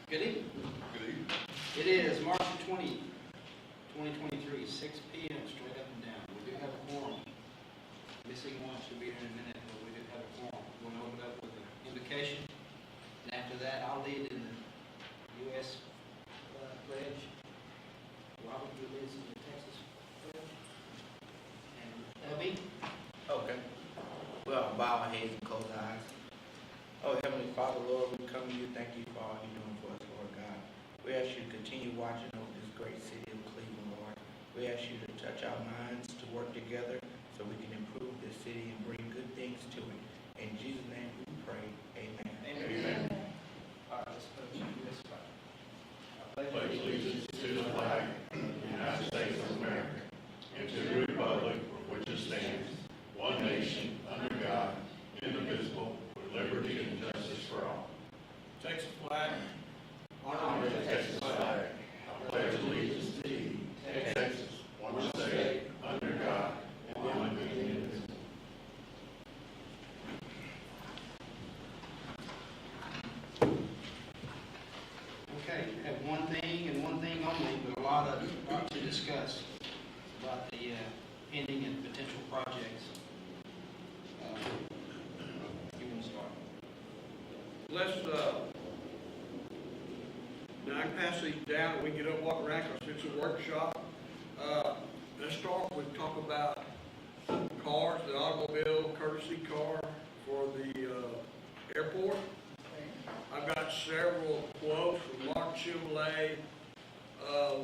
Good evening. Good evening. It is March 20, 2023, 6 p.m. straight up and down. We do have a quorum. Missing one should be here in a minute, but we do have a quorum. We're going to open up with an invocation. And after that, I'll lead in the U.S. pledge. Robert, you lead us in the Texas pledge. And Abby? Okay. Well, bow our heads and close our eyes. Oh, Heavenly Father, Lord, we come to you. Thank you for all you're doing for us, Lord God. We ask you to continue watching over this great city of Cleveland, Lord. We ask you to touch our minds to work together so we can improve this city and bring good things to it. In Jesus' name we pray. Amen. Amen. All right, let's put the U.S. flag. I Pledge allegiance to the flag of the United States of America and to the republic for which it stands, one nation, under God, indivisible, with liberty and justice for all. Texas flag. Honor the Texas flag. I pledge allegiance to thee, Texas, one state, under God, one indivisible. Okay, we have one thing and one thing only, but a lot to discuss about the pending and potential projects. You want to start? Let's, now I can pass these down and we can get up and walk around because it's a workshop. Let's start with talk about cars, the automobile courtesy car for the airport. I've got several quotes from Mark Chevrolet,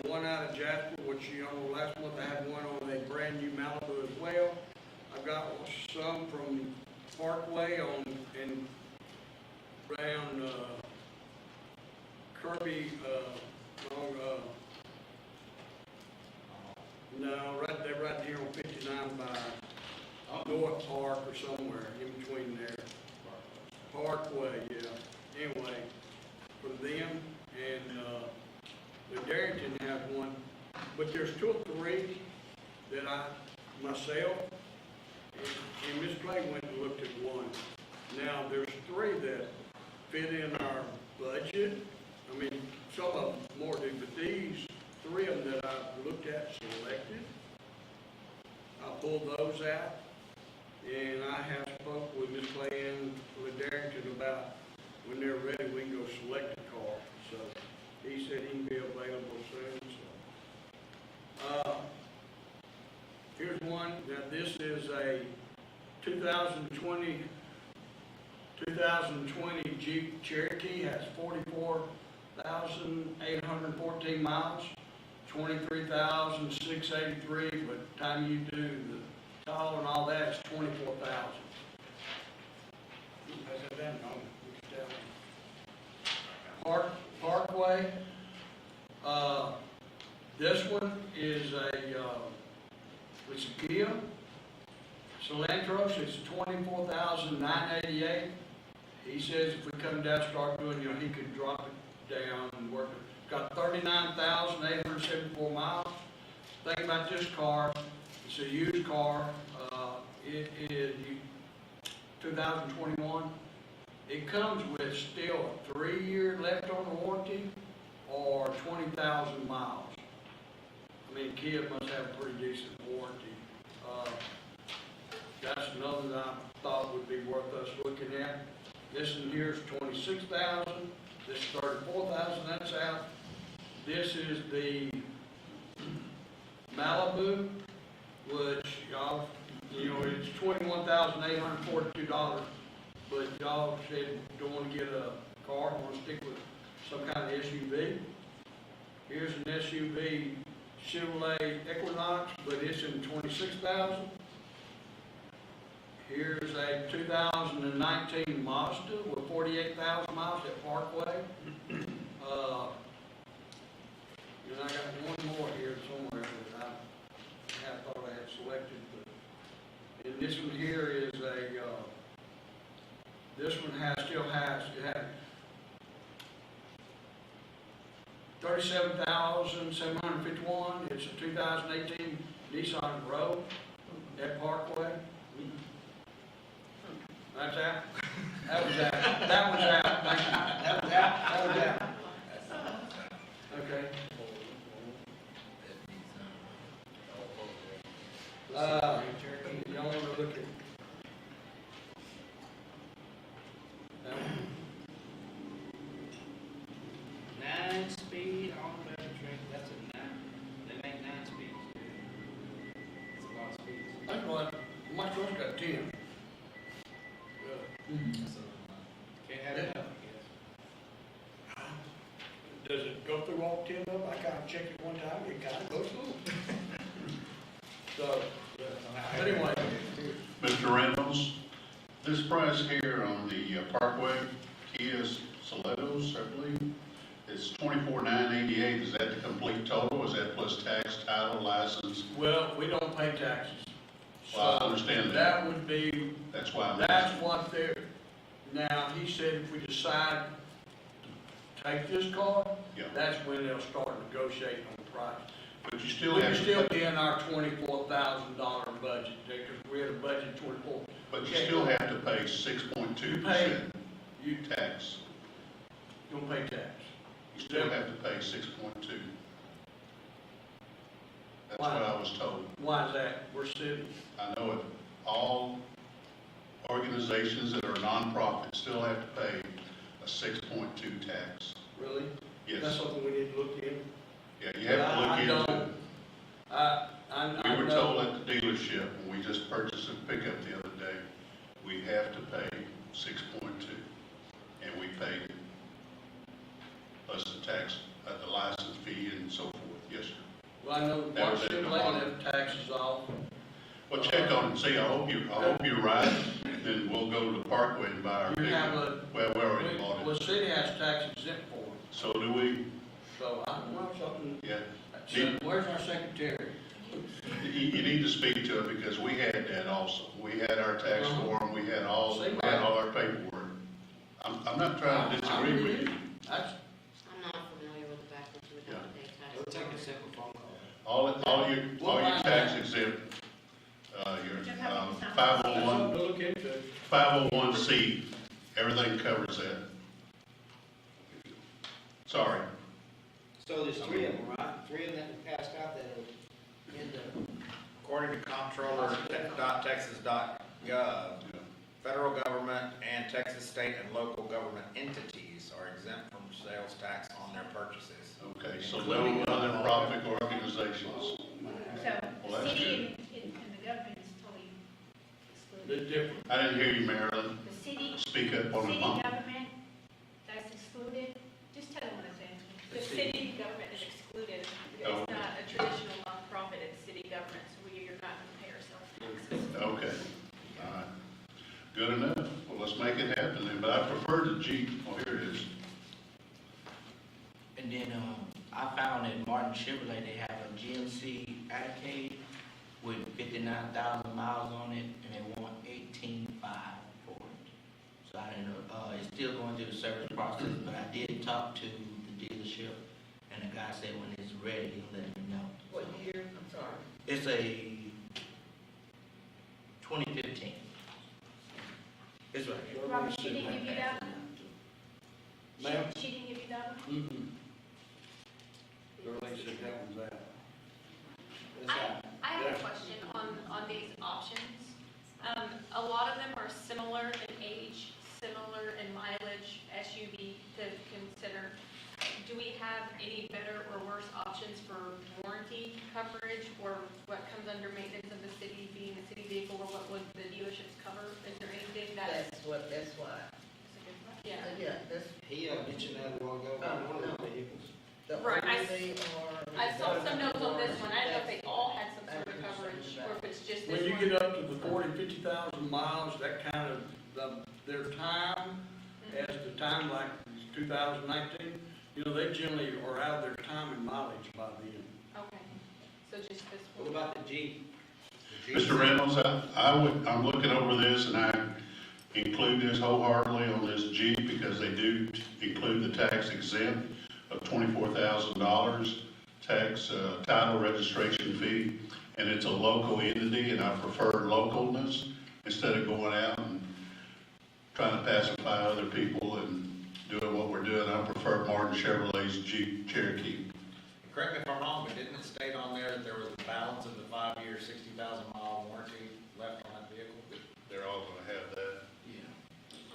one out of Jasper, which you know last month I had one on a brand new Malibu as well. I've got some from Parkway and around Kirby, right here on 59 by North Park or somewhere in between there. Parkway, yeah. Anyway, for them and the Darrington has one, but there's two or three that I myself and Miss Clay went and looked at one. Now there's three that fit in our budget. I mean, some of them more do, but these three of them that I looked at selected, I pulled those out, and I have spoke with Miss Clay and with Darrington about when they're ready, we can go select a car. So he said he can be available soon. So here's one. Now this is a 2020 Jeep Cherokee, has 44,814 miles, 23,683, but the time you do the tall and all that, it's 24,000. Parkway. This one is it's a Kia Selantros. It's 24,988. He says if we come down, start doing, he could drop it down and work it. Got 39,874 miles. Think about this car. It's a used car. It is 2021. It comes with still a 3-year left on the warranty or 20,000 miles. I mean, Kia must have a pretty decent warranty. That's another that I thought would be worth us looking at. This one here is 26,000. This is 34,000. That's out. This is the Malibu, which y'all, it's $21,842. But y'all said don't want to get a car, want to stick with some kind of SUV. Here's an SUV Chevrolet Equinox, but it's in 26,000. Here's a 2019 Mazda with 48,000 miles at Parkway. And I got one more here somewhere that I thought I had selected. But, and this one here is a this one still has 37,751. It's a 2018 Nissan Rogue at Parkway. That's out. That was out. That was out. Thank you. That was out. Okay. Y'all wanna look at that one? 9-speed automatic trans, that's a 9, they make 9 speeds. That's a lot of speeds. That's what, my truck's got 10. Can't have enough, I guess. Does it go through all 10 of them? I kinda checked it one time, it kinda goes through. So, but anyway, Mr. Reynolds, this price here on the Parkway Kia Soletos, I believe, is $24,988. Is that the complete total? Is that plus tax, title, license? well, we don't pay taxes. Well, I understand that. That would be, That's why I'm that's asking. what they're, now, he said if we decide to take this car, Yeah, that's when they'll start negotiating on the price. but you still We have can still to, be in our $24,000 budget, because we had a budget 24. but you still have to pay 6.2% You tax. don't pay tax. You still have to pay 6.2. That's what I was told. Why is that? We're city. I know it, all organizations that are nonprofit still have to pay a 6.2 tax. Really? That's Yes, something we need to look in. yeah, you have to look I into it. don't. I We were know. told at the dealership, when we just purchased a pickup the other day, we have to pay 6.2, and we paid it. Plus the tax, the license fee and so forth, yes, sir. Well, I know That was Washington in the Lake audit. left taxes off. Well, check on it, and see, I hope you're right, then we'll go to the Parkway and buy our You have pickup. a, Well, we already bought well, it, the city has tax exempt for it, so do we, so I don't know something. yeah. So where's our secretary? You need to speak to it, because we had that also. We had our tax form, we had all our paperwork. I'm not trying to disagree with you. That's, I'm not familiar with the fact that you would have to pay We'll taxes. take a simple phone call. All your tax exempt, your 501, something to look into. 501C, everything covers that. Sorry. So there's 3 of them, right? 3 of them that we passed out that are in the, According to comptroller.texas.gov, federal government and Texas state and local government entities are exempt from sales tax on their purchases. Okay, so no other profit organizations. So, Well, the that's city and the government is totally excluded. It's different. I didn't hear you, Marilyn. The city, Speak up on the city phone. government, that's excluded, just tell them what I'm saying. The city government is excluded, Oh. it's not a traditional nonprofit, it's city government, so we are not going to pay ourselves taxes. Okay, all right. Good enough. Well, let's make it happen then, but I prefer the Jeep. Oh, here it is. And then, I found at Martin Chevrolet, they have a GMC Acade with 59,000 miles on it, and they want 18,500 for it. So I didn't know, it's still going through the service process, but I did talk to the dealership, and the guy said when it's ready, he'll let me know. What year? I'm sorry. It's a 2015. It's right here. Robert, she didn't give you that one? Ma'am? She didn't give you that one? Mm-hmm. Everybody said that one's out. I have a question on these options. A lot of them are similar in age, similar in mileage, SUV to consider. Do we have any better or worse options for warranty coverage, or what comes under maintenance of the city being a city vehicle, or what would the dealerships cover? Is there anything that's That's why. yeah. Yeah, that's. he mentioned that a while ago, one of the vehicles. The Right, I older they are. I saw some notes on this one. I didn't know if they all had some sort of coverage, or if it's just When this you one. get up to the 40, 50,000 miles, that kind of, their time, as the time like 2019, you know, they generally are out of their time and mileage by then. Okay, so just this What one. about the Jeep? The Jeep- Mr. Reynolds, I'm looking over this, and I include this wholeheartedly on this Jeep, because they do include the tax exempt of $24,000 tax, title registration fee, and it's a local entity, and I prefer localness instead of going out and trying to pacify other people and doing what we're doing. I prefer Martin Chevrolet's Jeep Cherokee. correct me if I'm wrong, but didn't it state on there that there was a balance of the 5-year, 60,000-mile warranty left on that vehicle? They're all gonna have that.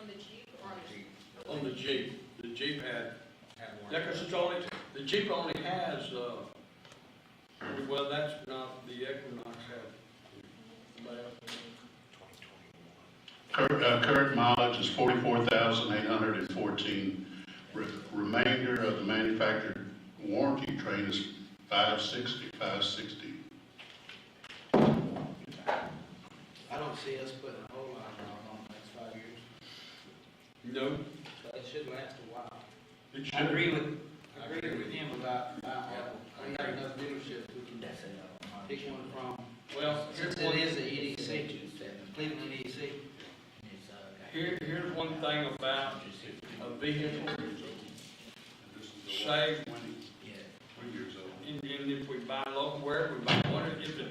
On the Jeep or on the Jeep On the Jeep had, had yeah, warranty. 'cause it's only, the Jeep only has, well, that's not, the Equinox had. Current mileage is 44,814. Remainder of the manufactured warranty train is 560. I don't see us putting a whole lot of miles on the next 5 years. No, But it should last a while. it I should. agree with him about Apple. We got enough dealerships we can pick one from. Well, Since it is a EDC, Cleveland EDC. Here's one thing about a vehicle, say, and if we buy local, where we buy one, if the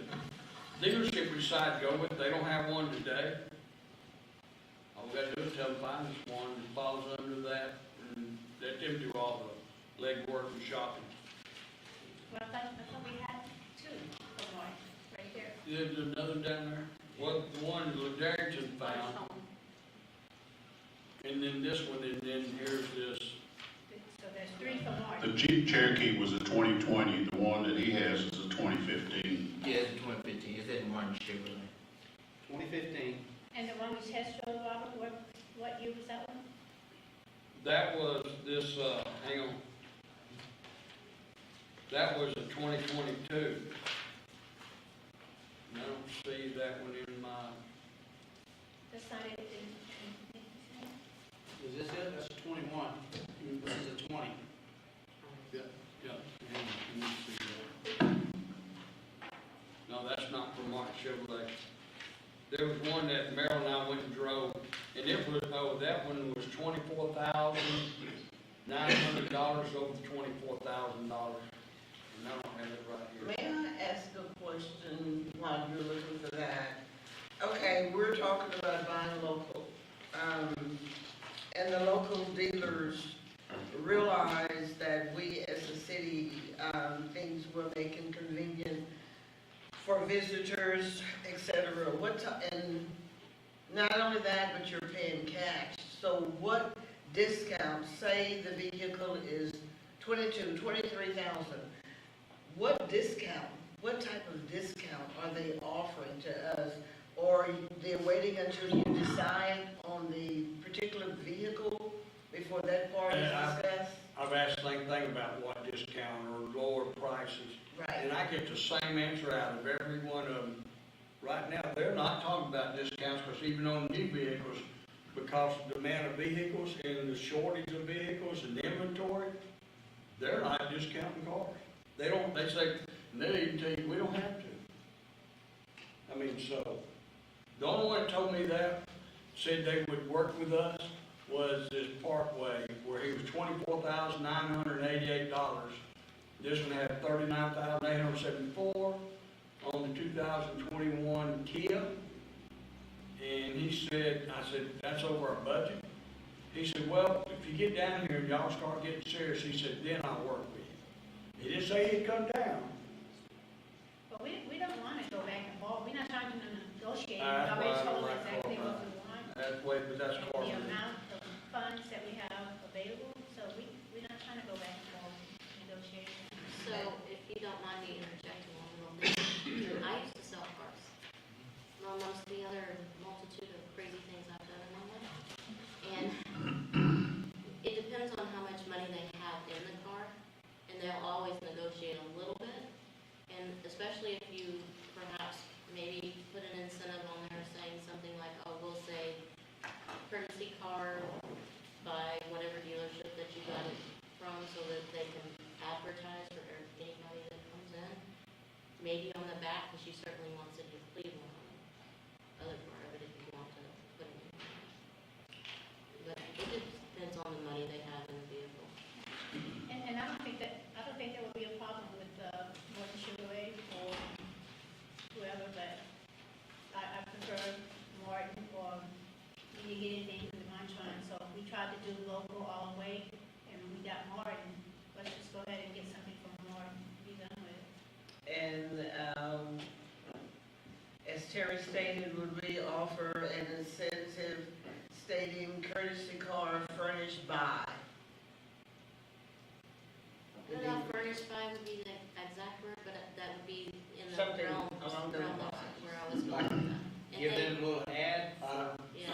dealership we decide to go with, they don't have one today, all we gotta do is tell them, find us one that falls under that, and let them do all the legwork and shopping. Well, I thought we had two of mine, right there. There's another down there, well, the one Darrington found, and then this one, and then here's this. So there's three for March. The Jeep Cherokee was a 2020, the one that he has is a 2015. Yeah, it's 2015, it's in Martin Chevrolet. 2015. And the one we test drove, Robert, what year was that one? That was this, hang on. That was a 2022. And I don't see that one in my, That's not it. Is this it? That's a 21. This is a 20. yeah. Let me see that. No, that's not from Martin Chevrolet. There was one that Merrill and I went and drove, and it was, that one was $24,900 over $24,000. And I don't have it right here. May I ask a question while you're looking for that? Okay, we're talking about buying local. And the local dealers realize that we as a city, things we're making convenient for visitors, et cetera. And not only that, but you're paying cash. So what discount, say the vehicle is 23,000. What discount, what type of discount are they offering to us? Or they're waiting until you decide on the particular vehicle before that part is discussed? I've asked the same thing about what discount or lower prices. Right. And I get the same answer out of every one of them. Right now, they're not talking about discounts, because even on new vehicles, because of the amount of vehicles and the shortage of vehicles and inventory, they're not discounting cars. They say, and they even tell you, we don't have to. I mean, so, the only one that told me that, said they would work with us, was this Parkway, where he was $24,988. This one had $39,874 on the 2021 Kia. And he said, I said, that's over our budget. He said, well, if you get down here and y'all start getting serious, he said, then I'll work with you. He didn't say he'd come down. But we don't want to go back and forth. We're not trying to negotiate. We That's already why I told like exactly car what we want, That's way, but that's car. the amount of funds that we have available. So we're not trying to go back and forth negotiation. So if you don't mind me interjecting one little thing, I used to sell cars. Amongst the other multitude of crazy things I've done in my life. And it depends on how much money they have in the car, and they'll always negotiate a little bit. And especially if you perhaps maybe put an incentive on there saying something like, oh, we'll say courtesy car by whatever dealership that you got it from, so that they can advertise for anybody that comes in. Maybe on the back, because you certainly want City of Cleveland on the other part of it if you want to put it in. But it just depends on the money they have in the vehicle. And I don't think that would be a problem with Morton Chevrolet or whoever, but I prefer Morton or you get anything from the Montron. So we tried to do local all the way, and we got Morton. Let's just go ahead and get something from Morton. Terry stated, would we offer an incentive stating courtesy car furnished by? Not furnished by would be the exact word, but that would be in the Something realm along those of lines. where I was going with that. And Give then, them a little ad, yeah,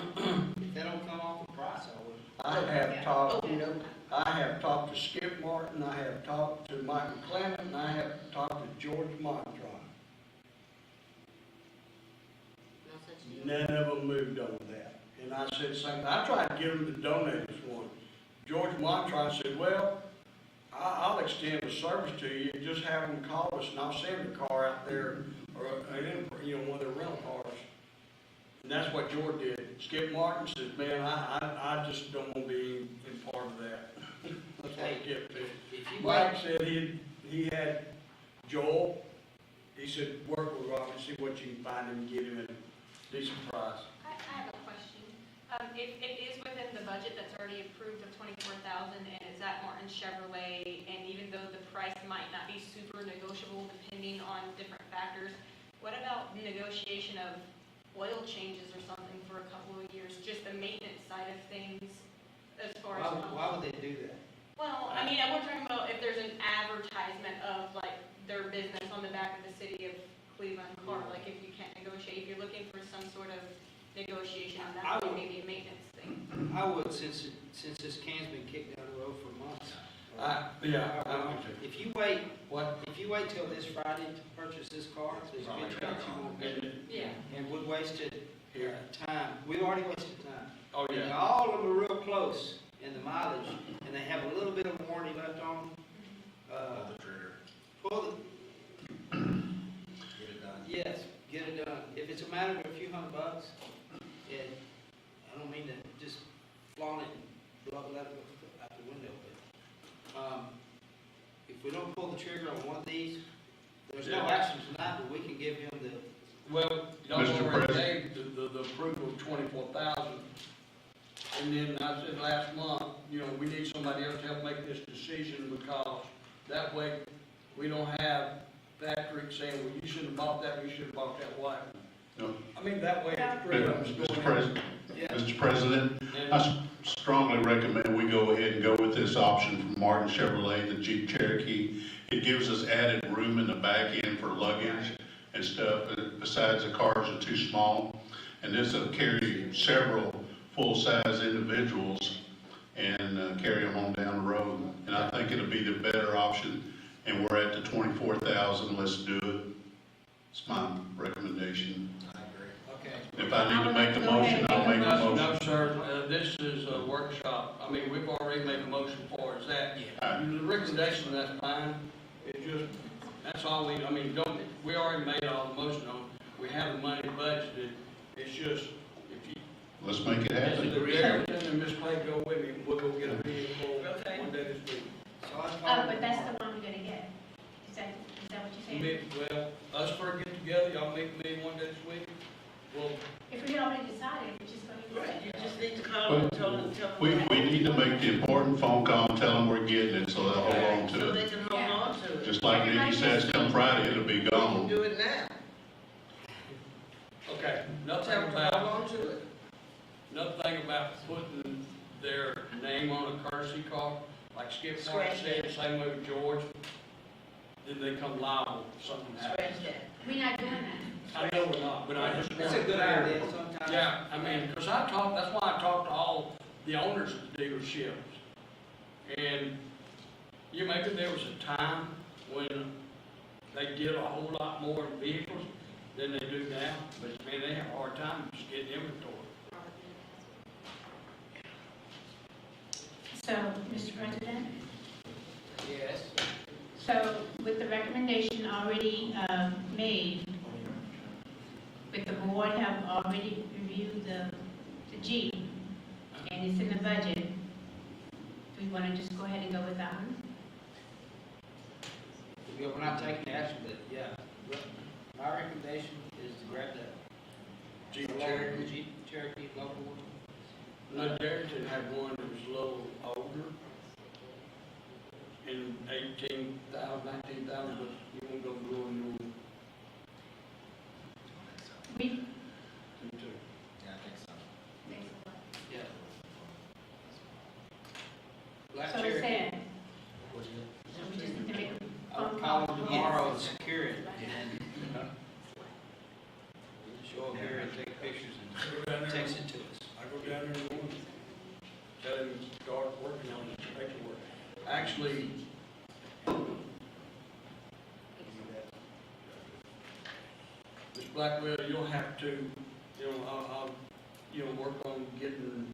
if they don't come off the price, I would. I have talked, Oh, no. I have talked to Skip Martin, I have talked to Michael Clement, and I have talked to George Montron. no such deal. None of them moved on that. And I said the same thing. I tried to get them to donate us one. George Montron said, well, I'll extend the service to you, just have them call us and I'll send the car out there, or, one of their rental cars. And that's what George did. Skip Martin says, man, I just don't want to be in part of that. That's what Skip did. If you Mike said he had Joel, he said, work with Rob and see what you can find him and get him at a decent price. I have a question. If it is within the budget that's already approved of 24,000 and it's at Martin Chevrolet, and even though the price might not be super negotiable depending on different factors, what about negotiation of oil changes or something for a couple of years, just the maintenance side of things as far as? Why would they do that? Well, I mean, we're talking about if there's an advertisement of like their business on the back of the city of Cleveland car, like if you can't negotiate, if you're looking for some sort of negotiation on I that, would- maybe a maintenance thing. I would, since this can's been kicked down the road for months. If you wait, if you wait till this Friday to purchase this car, there's a good chance you won't get it. Yeah. And we wasted time. We've already wasted time. Oh, And yeah. all of them are real close in the mileage, and they have a little bit of warranty left on. Pull the trigger. Pull the, Get it done. yes, get it done. If it's a matter of a few $100, and I don't mean to just flaunt it and let it go out the window, but, if we don't pull the trigger on one of these, there's no action tonight, but we can give him the, Well, y'all Mr. already President. gave the approval of 24,000. And then I said last month, we need somebody else to help make this decision, because that way we don't have Patrick saying, well, you shouldn't have bought that, you should have bought that white one. No. I mean, that way it's pretty much Mr. going President, yeah. Mr. President, in. I strongly recommend we go ahead and go with this option from Martin Chevrolet, the Jeep Cherokee. It gives us added room in the back end for luggage and stuff. Besides, the cars are too small. And this will carry several full-size individuals and carry them on down the road. And I think it'll be the better option. And we're at the 24,000, let's do it. It's my recommendation. I agree. okay. If I need to make a motion, I'll make a No, motion. no, sir, this is a workshop. I mean, we've already made a motion for it. Is that, the recommendation, that's fine. It just, that's all we already made all the motion on. We have the money budgeted. It's just, if you, Let's make it happen. Mr. Darrington and Ms. Clay go with me, we'll go get a vehicle Okay. one day this week. So I call, But that's the one we're gonna get. Is that what you're saying? Well, us first get together, y'all meet me one day this week. Well, If we already decided, we're just gonna get Right, it. you just need to call and tell them. We need to make the important phone call and tell them we're getting it, so they'll hold on So to they it. can hold on to it. Just like Nikki says, come Friday, it'll be We can gone. do it now. okay, Tell nothing them to hold about, on to it. nothing about putting their name on a courtesy car, like Skip Martin Scratch said, same way with George. Then they come liable if something happens. Scratch that. We're not doing that. I know we're not, but I just want. that's a good idea sometimes. Yeah, I mean, because that's why I talked to all the owners of the dealerships. And maybe there was a time when they get a whole lot more vehicles than they do now, but man, they have a hard time just getting inventory. So, Mr. President, Yes. so with the recommendation already made, with the board have already reviewed the Jeep, and it's in the budget, do we want to just go ahead and go with that one? We're not taking action, but yeah, my recommendation is to grab that. Jeep Local Cherokee. Jeep Cherokee, local one. No, Darrington had one that was a little older, in 18,000, 19,000, but you won't go blue and new. We call them tomorrow and secure it, and show up here and take pictures I go down and there, text it to us. I go down there in the morning, tell him to start working on the paperwork. Actually, Ms. Blackwell, you'll have to, work on getting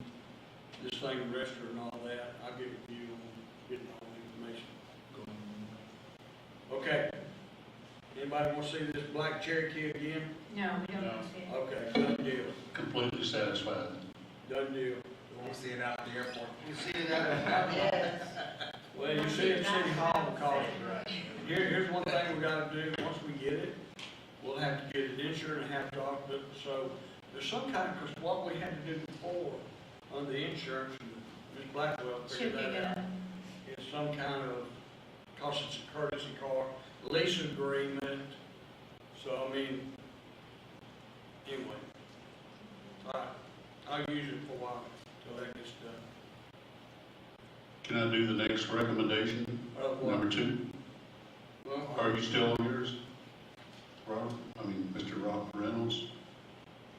this thing registered and all that. I'll get with you on getting all the information. Okay. Anybody want to see this black Cherokee again? No, we don't want to see it. Okay, done deal, Completely satisfied. done deal. You see it out at the airport? You see that? Yes. Well, you see it in City Hall because here's one thing we gotta do, once we get it, we'll have to get it insured and have to talk to, so there's some kind of, because what we had to do before on the insurance, and Ms. Blackwell Should figured be that out, good. is some kind of, cause it's a courtesy car, lease agreement, so I mean, anyway. I'll use it for a while till that gets done. Can I do the next recommendation, number 2? Well, Are you still on yours, Robert? Mr. Robert Reynolds?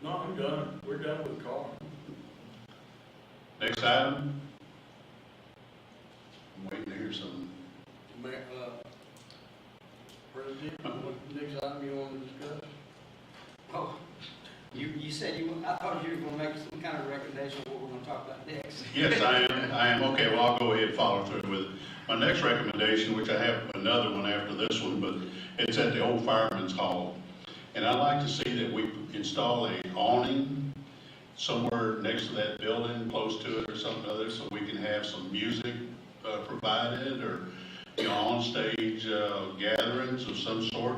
no, I'm done, we're done with the car. Next item? I'm waiting to hear something. President, what next item you want to discuss? Oh, you said I thought you were gonna make some kind of recommendation of what we're gonna talk about next. Yes, I am. Okay, well, I'll go ahead and follow through with it. My next recommendation, which I have another one after this one, but it's at the old Fireman's Hall. And I'd like to see that we install a awning somewhere next to that building, close to it or something other, so we can have some music provided, or, on stage gatherings of some sort,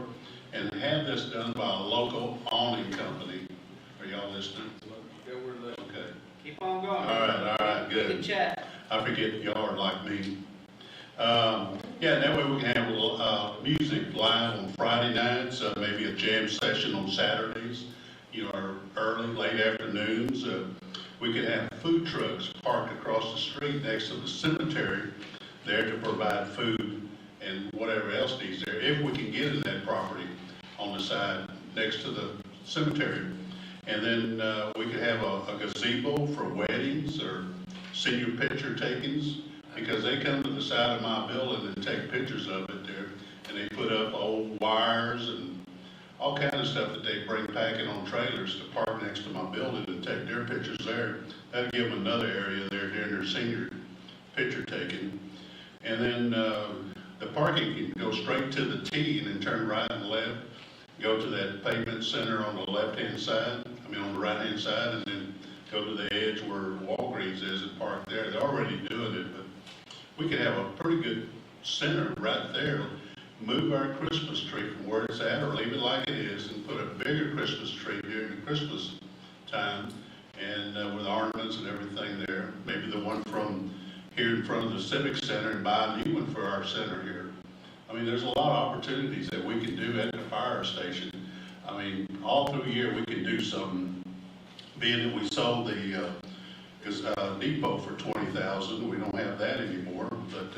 and have this done by a local awning company. Are y'all listening? Yeah, we're listening. Okay. Keep on going. All right, good. Good chat. I forget y'all are like me. Yeah, that way we can have music live on Friday nights, maybe a jam session on Saturdays, or early, late afternoons. We could have food trucks parked across the street next to the cemetery there to provide food and whatever else needs there, if we can get in that property on the side next to the cemetery. And then we could have a gazebo for weddings or senior picture takings, because they come to the side of my building and take pictures of it there, and they put up old wires and all kind of stuff that they bring packing on trailers to park next to my building and take their pictures there. That'll give them another area there during their senior picture taking. And then the parking can go straight to the T and then turn right and left, go to that pavement center on the left-hand side, on the right-hand side, and then go to the edge where Walgreens is and park there. They're already doing it, but we could have a pretty good center right there. Move our Christmas tree from where it's at, or leave it like it is, and put a bigger Christmas tree during the Christmas time, and with ornaments and everything there. Maybe the one from here in front of the Civic Center, and buy a new one for our center here. There's a lot of opportunities that we can do at the fire station. All through the year we can do something. Being that we sold the depot for $20,000, we don't have that anymore. But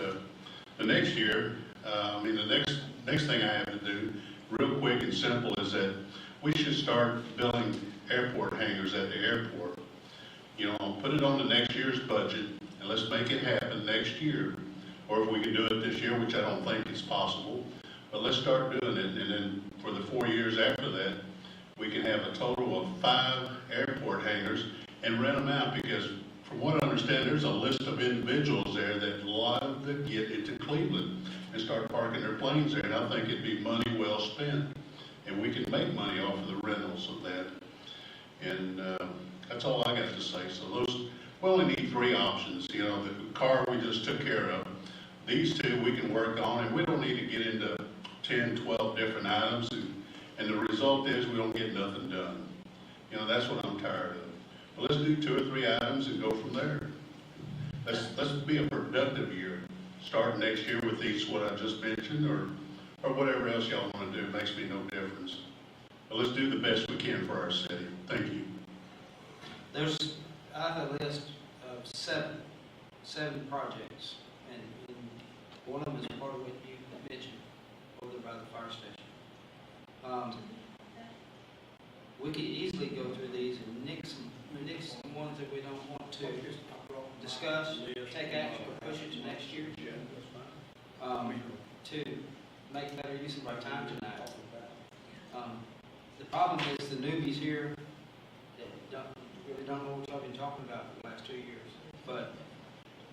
the next year, the next thing I have to do, real quick and simple, is that we should start building airport hangars at the airport. Put it on the next year's budget, and let's make it happen next year. Or if we can do it this year, which I don't think is possible, but let's start doing it. And then for the 4 years after that, we can have a total of 5 airport hangars and rent them out, because from what I understand, there's a list of individuals there that love to get into Cleveland and start parking their planes there, and I think it'd be money well spent. And we can make money off of the rentals of that. And that's all I got to say. So we only need 3 options. The car we just took care of. These 2 we can work on, and we don't need to get into 10, 12 different items, and the result is we don't get nothing done. That's what I'm tired of. But let's do 2 or 3 items and go from there. Let's be a productive year. Start next year with these, what I just mentioned, or whatever else y'all want to do. It makes me no difference. But let's do the best we can for our city. Thank you. I have a list of 7 projects, and one of them is part of what you mentioned. We could easily go through these and nix some ones that we don't want to discuss, take action, or push it to next year. To make better use of our time tonight. The problem is the newbies here that really don't know what y'all been talking about for the last 2 years. But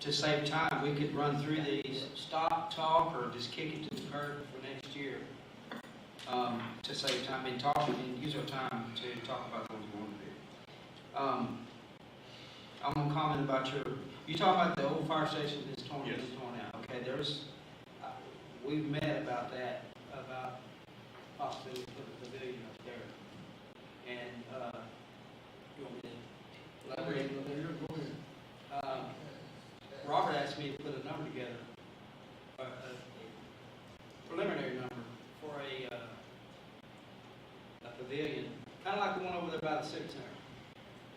to save time, we could run through these, stop, talk, or just kick it to the curb for next year. To save time in talking and use our time to talk about what we want to do. I'm gonna comment about you talking about the old fire station that's torn out. Okay, we've met about that, about possibly put a pavilion up there. And, you want me to elaborate a little bit? Robert asked me to put a number together, a preliminary number for a pavilion, kind of like the one over there by the Civic Center,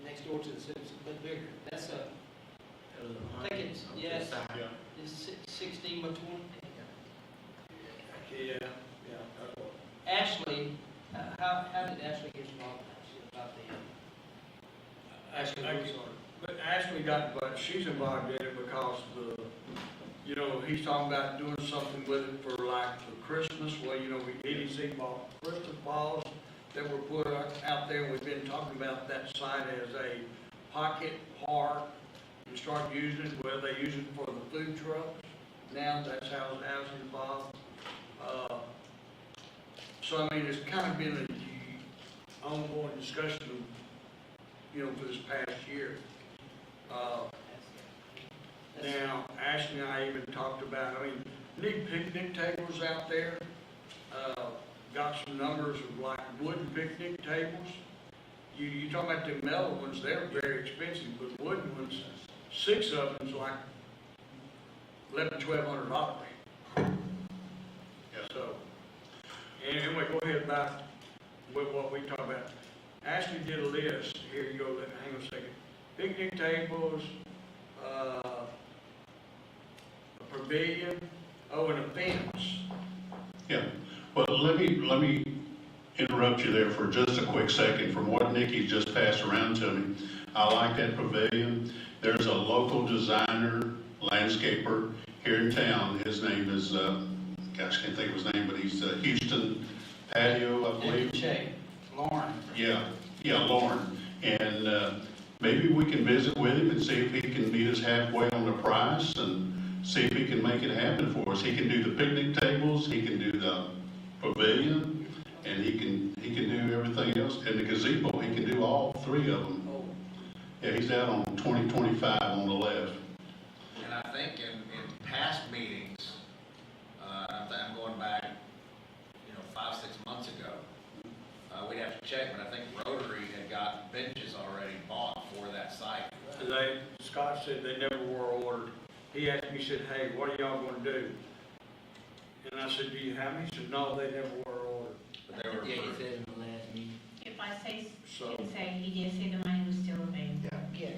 next door to the Civic Center, but bigger. That's I think it's, yes, it's 16 by 20. Yeah. Ashley, how did Ashley get involved about the Ashley? But Ashley but she's involved in it because he's talking about doing something with it for like for Christmas. Well, we EDC bought Christmas balls that were put out there. We've been talking about that site as a pocket park and start using it. Well, they use it for the food trucks. Now that's how it's involved. So I mean, it's kind of been an ongoing discussion, for this past year. Now, Ashley and I even talked about, need picnic tables out there. Got some numbers of like wooden picnic tables. You talking about the metal ones, they're very expensive, but wooden ones, 6 of them's like $1,100-$1,200. So, anyway, go ahead about what we talk about. Ashley did a list. Here you go. Hang on a second. Picnic tables, a pavilion, and a fence. Yeah, well, let me interrupt you there for just a quick second. From what Nikki just passed around to me, I like that pavilion. There's a local designer, landscaper here in town. His name is, gosh, I can't think of his name, but he's Houston Patio, I believe. Lauren. Yeah, Lauren. And maybe we can visit with him and see if he can meet us halfway on the price and see if he can make it happen for us. He can do the picnic tables, he can do the pavilion, and he can do everything else. And the gazebo, he can do all 3 of them. Yeah, he's out on 2025 on the left. And I think in past meetings, I'm going back, 5-6 months ago, we'd have to check, but I think Rotary had got benches already bought for that site. Scott said they never were ordered. He asked me, he said, hey, what are y'all going to do? And I said, do you have them? He said, no, they never were ordered. But they were Yeah, he approved. said in the last meeting. If I say, So- can say, he did say the money was still available. Yeah.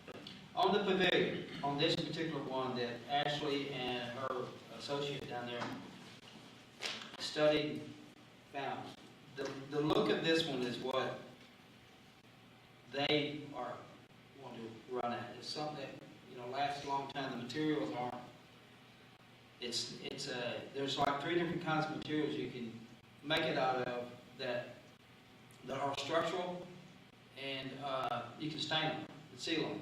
So, On the pavilion, on this particular one that Ashley and her associate down there studied, found, the look of this one is what they are want to run at. It's something that lasts a long time. The materials aren't. There's like 3 different kinds of materials you can make it out of that are structural, and you can stain them, and seal them,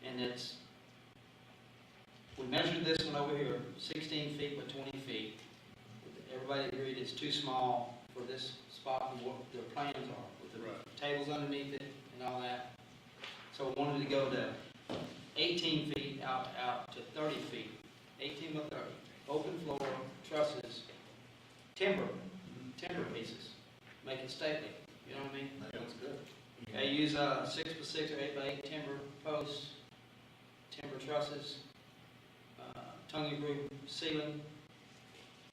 and it's. We measured this one over here, 16 feet by 20 feet. Everybody agreed it's too small for this spot and what their plans are, with the tables underneath it and all that. So we wanted to go to 18 feet out to 30 feet, 18 by 30, open floor, trusses, timber pieces, make it stately, you know what I mean? That looks good. They use 6 by 6 or 8 by 8 timber posts, timber trusses, tongue and groove ceiling,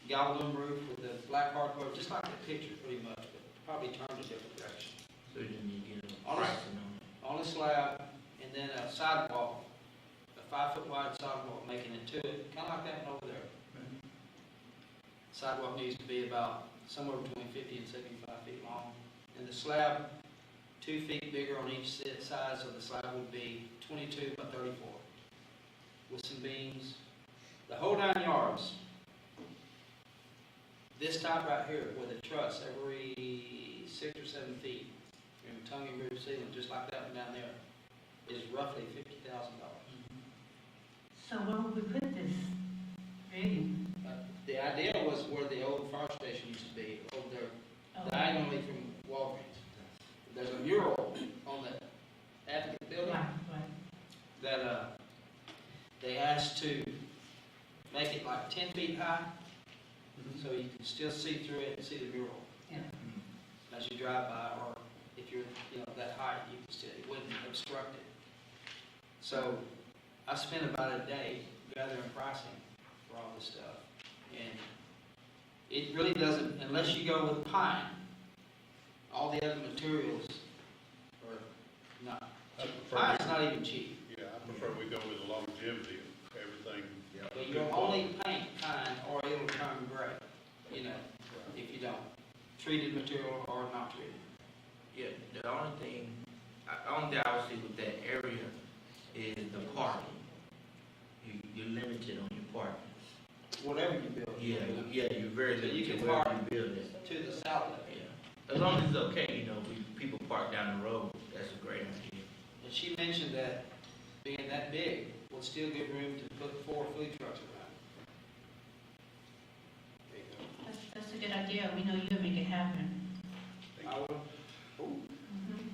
galvan roof with the black hardwood, just like the picture pretty much, but probably turned a different direction. So then you get a On pricing on a slab, and then a sidewalk, a 5-foot wide sidewalk making it to it, kind of like that one over there. Sidewalk needs to be about somewhere between 50 and 75 feet long. And the slab, 2 feet bigger on each side, so the slab would be 22 by 34. With some beams, the whole 9 yards. This top right here, with a truss every 6 or 7 feet, and tongue and groove ceiling, just like that one down there, is roughly $50,000. So where would we put this building? The idea was where the old fire station used to be, over there, Oh. diagonally from Walgreens. There's a mural on the Advocate building Right, right. that they asked to make it like 10 feet high, so you can still see through it and see the mural. Yeah. As you drive by, or if you're, that height, you can still, it wouldn't obstruct it. So I spent about a day gathering pricing for all this stuff, and it really doesn't, unless you go with pine, all the other materials are not, I prefer, pine's not even cheap. yeah, I prefer we go with the longevity of everything. But you'll only paint pine or it'll turn gray, if you don't. Treated material or not treated. Yeah, the only thing I would see with that area is the parking. You're limited on your parking. Whatever you build. You're very So you limited can where park you build it. to the south of it. Yeah, as long as it's okay, people park down the road, that's a great idea. And she mentioned that being that big will still give room to put 4 food trucks around. There you go. That's a good idea. We know you'll make it happen. I will. Mhm.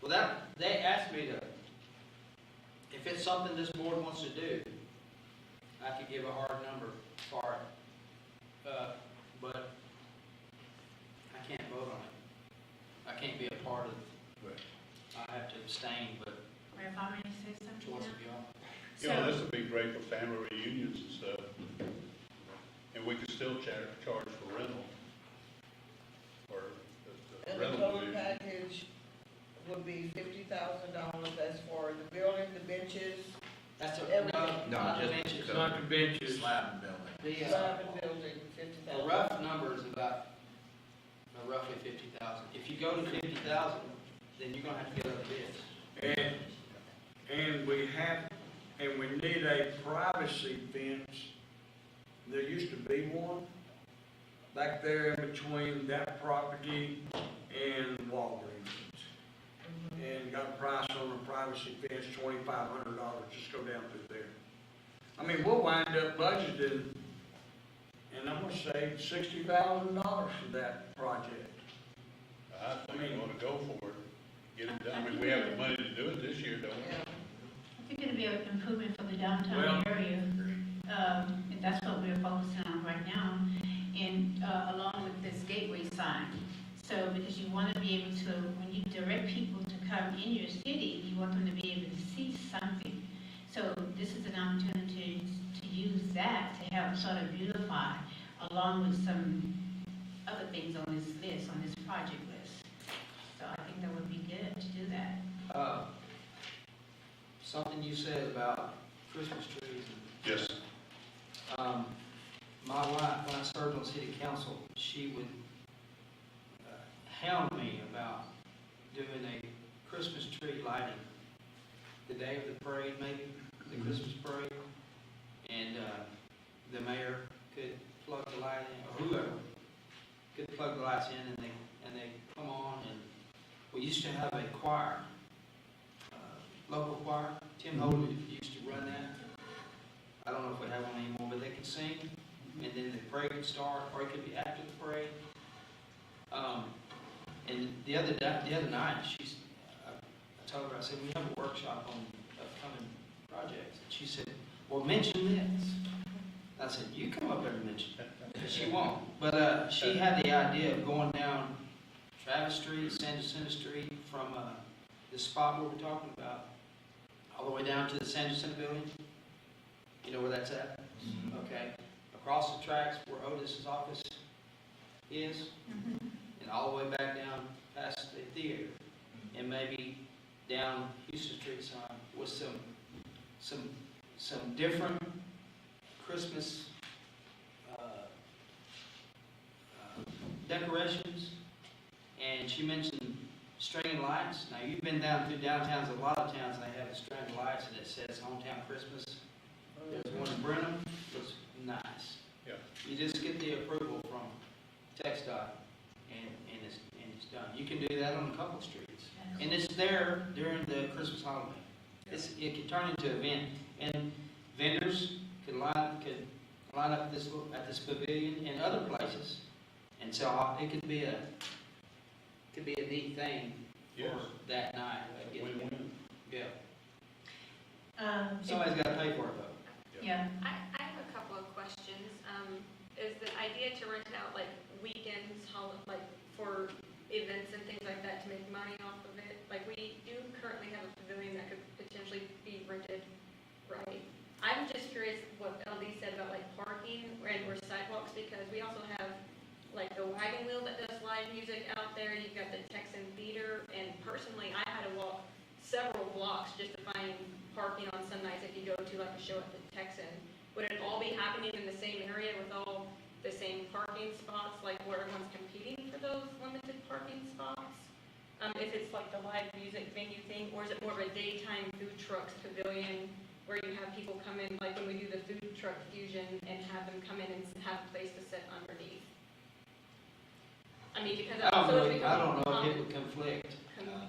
Well, they asked me to, if it's something this board wants to do, I could give a hard number for it. But I can't vote on it. I can't be a part of it. I have to abstain, but Mayor, if I may say something choice now? of y'all. This would be great for family reunions and stuff. And we could still charge for rental. Or the And the rental total division. package would be $50,000, that's for the building, the benches, That's Everything. not the just- benches. Not the benches. Slab and building. The, slab and building, a 50,000. rough number is about, roughly 50,000. If you go to 50,000, then you're gonna have to get other bids. And we need a privacy fence. There used to be one back there in between that property and Walgreens. And got a price on a privacy fence, $2,500, just go down through there. I mean, we'll wind up budgeting, and I'm gonna say $60,000 for that project. I think we ought to go for it, get it done. I mean, we have the money to do it this year, don't we? Yeah. I think it'd be an improvement for the downtown Well- area. And that's what we're focusing on right now. And, along with this gateway sign. So, because you want to be able to, when you direct people to come in your city, you want them to be able to see something. So this is an opportunity to use that to help sort of beautify, along with some other things on this list, on this project list. So I think that would be good to do that. Something you said about Christmas trees. Yes. My wife, when I served on city council, she would hound me about doing a Christmas tree lighting the day of the parade, maybe, the Christmas parade. And the mayor could plug the light in, or whoever could plug the lights in, and they come on. And we used to have a choir, local choir. Tim Holden used to run that. I don't know if we have one anymore, but they could sing, and then the parade would start, or it could be after the parade. And the other night, I told her, I said, we have a workshop on upcoming projects. And she said, well, mention this. I said, you come up there and mention it. But she won't. But she had the idea of going down Travis Street, San Jacinto Street, from the spot where we're talking about, all the way down to the San Jacinto building. You know where that's at? Okay. Across the tracks where Otis's office is, and all the way back down past the theater, and maybe down Houston Street side with some different Christmas decorations, and she mentioned stringing lights. Now, you've been down through downtowns, a lot of towns, they have a string of lights and it says Hometown Christmas. There's one in Brenham, looks nice. Yeah. You just get the approval from TxDOT, and it's done. You can do that on a couple of streets. And it's there during the Christmas holiday. It can turn into an event, and vendors could line up at this pavilion and other places, and so it could be a neat thing Yes. for that night. Win-win. Yeah. Somebody's got to pay for it though. Yeah, I have a couple of questions. Is the idea to rent it out like weekends, like for events and things like that to make money off of it? Like we do currently have a pavilion that could potentially be rented, right? I'm just curious what LD said about like parking or sidewalks, because we also have like the wagon wheel that does live music out there. You've got the Texan Theater, and personally, I had to walk several blocks just to find parking on some nights if you go to like a show at the Texan. Would it all be happening in the same area with all the same parking spots, like where everyone's competing for those limited parking spots? If it's like the live music venue thing, or is it more of a daytime food trucks pavilion where you have people come in, like when we do the food truck fusion, and have them come in and have a place to sit underneath? I mean, because I don't know if becoming it would conflict.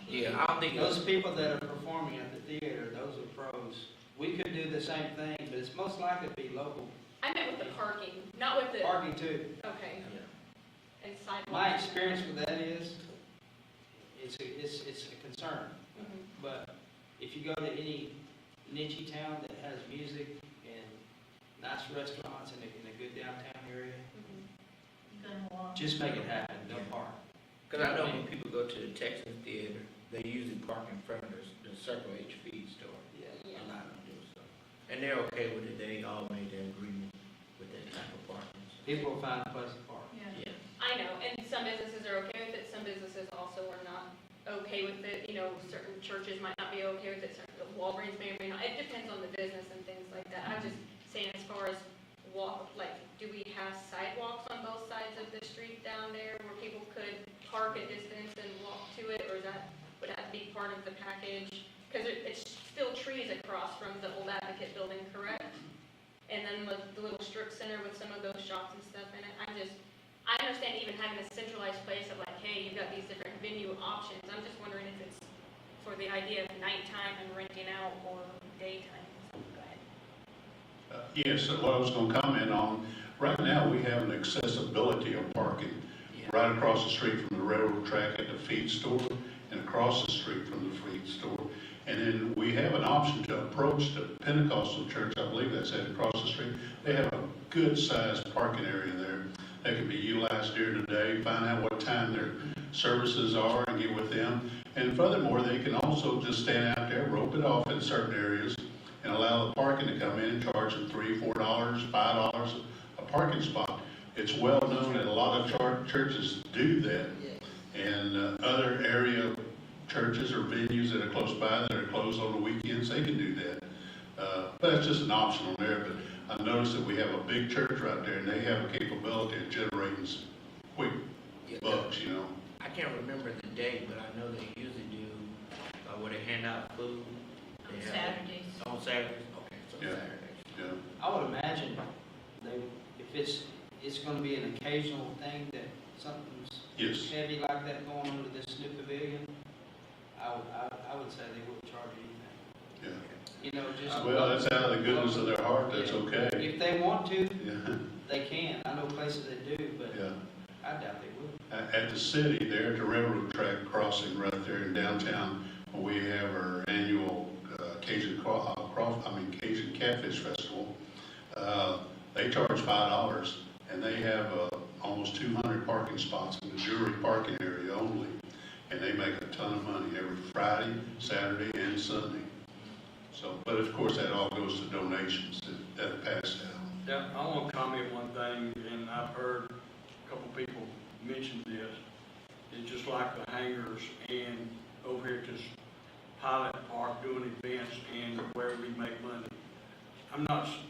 Yeah, I don't think Those people that are performing at the theater, those are pros. We could do the same thing, but it's most likely to be local. I meant with the parking, not with the, Parking too. okay, and sidewalks. My experience with that is, it's a concern. Mhm. But if you go to any niche town that has music and nice restaurants in a good downtown area, Mhm. you're gonna walk. just make it happen, don't park. Because I know when people go to the Texas Theater, they usually park in front of the Circle H feed store. Yeah. A lot of them do so. And they're okay with it, they all made their agreement with that type of parking. So, People will find a place to park. Yeah. yeah. I know, and some businesses are okay with it, some businesses also are not okay with it. You know, certain churches might not be okay with it, certain Walgreens may or may not. It depends on the business and things like that. I'm just saying, as far as do we have sidewalks on both sides of the street down there where people could park a distance and walk to it, or would that be part of the package? Because it's still trees across from the old Advocate building, correct? And then the little strip center with some of those shops and stuff in it. I understand even having a centralized place of like, hey, you've got these different venue options. I'm just wondering if it's for the idea of nighttime and renting out, or daytime. So, go ahead. Yes, so what I was going to comment on, right now we have an accessibility of parking Yeah. right across the street from the railroad track at the feed store, and across the street from the feed store. And then we have an option to approach the Pentecostal church, I believe that's it, across the street. They have a good sized parking area there. They can be utilized during the day, find out what time their services are and get with them. And furthermore, they can also just stand out there, rope it off in certain areas, and allow the parking to come in and charge them $3, $4, $5 a parking spot. It's well known that a lot of churches do that. And other area churches or venues that are close by that are closed on the weekends, they can do that. But it's just an option on there. But I noticed that we have a big church right there, and they have a capability of generating some quick bucks, you know. I can't remember the date, but I know they usually do, where they hand out food. On They have- Saturdays. On Saturdays, okay, so Yeah. Saturdays. Yeah. I would imagine if it's gonna be an occasional thing that something's Yes. heavy like that going on to this new pavilion, I would say they wouldn't charge anything. Yeah. You know, just. Well, that's out of the goodness of their heart, that's okay. If they want to, Yeah. they can. I know places that do, but Yeah. I doubt they would. At the city, there at the railroad track crossing right there in downtown, we have our annual Cajun Catfish Festival. They charge $5, and they have almost 200 parking spots in the jewelry parking area only, and they make a ton of money every Friday, Saturday, and Sunday. So, but of course, that all goes to donations that are passed out. Yeah, I want to comment one thing, and I've heard a couple people mention this. It's just like the hangars and over here at this Pilot Park doing events and where we make money.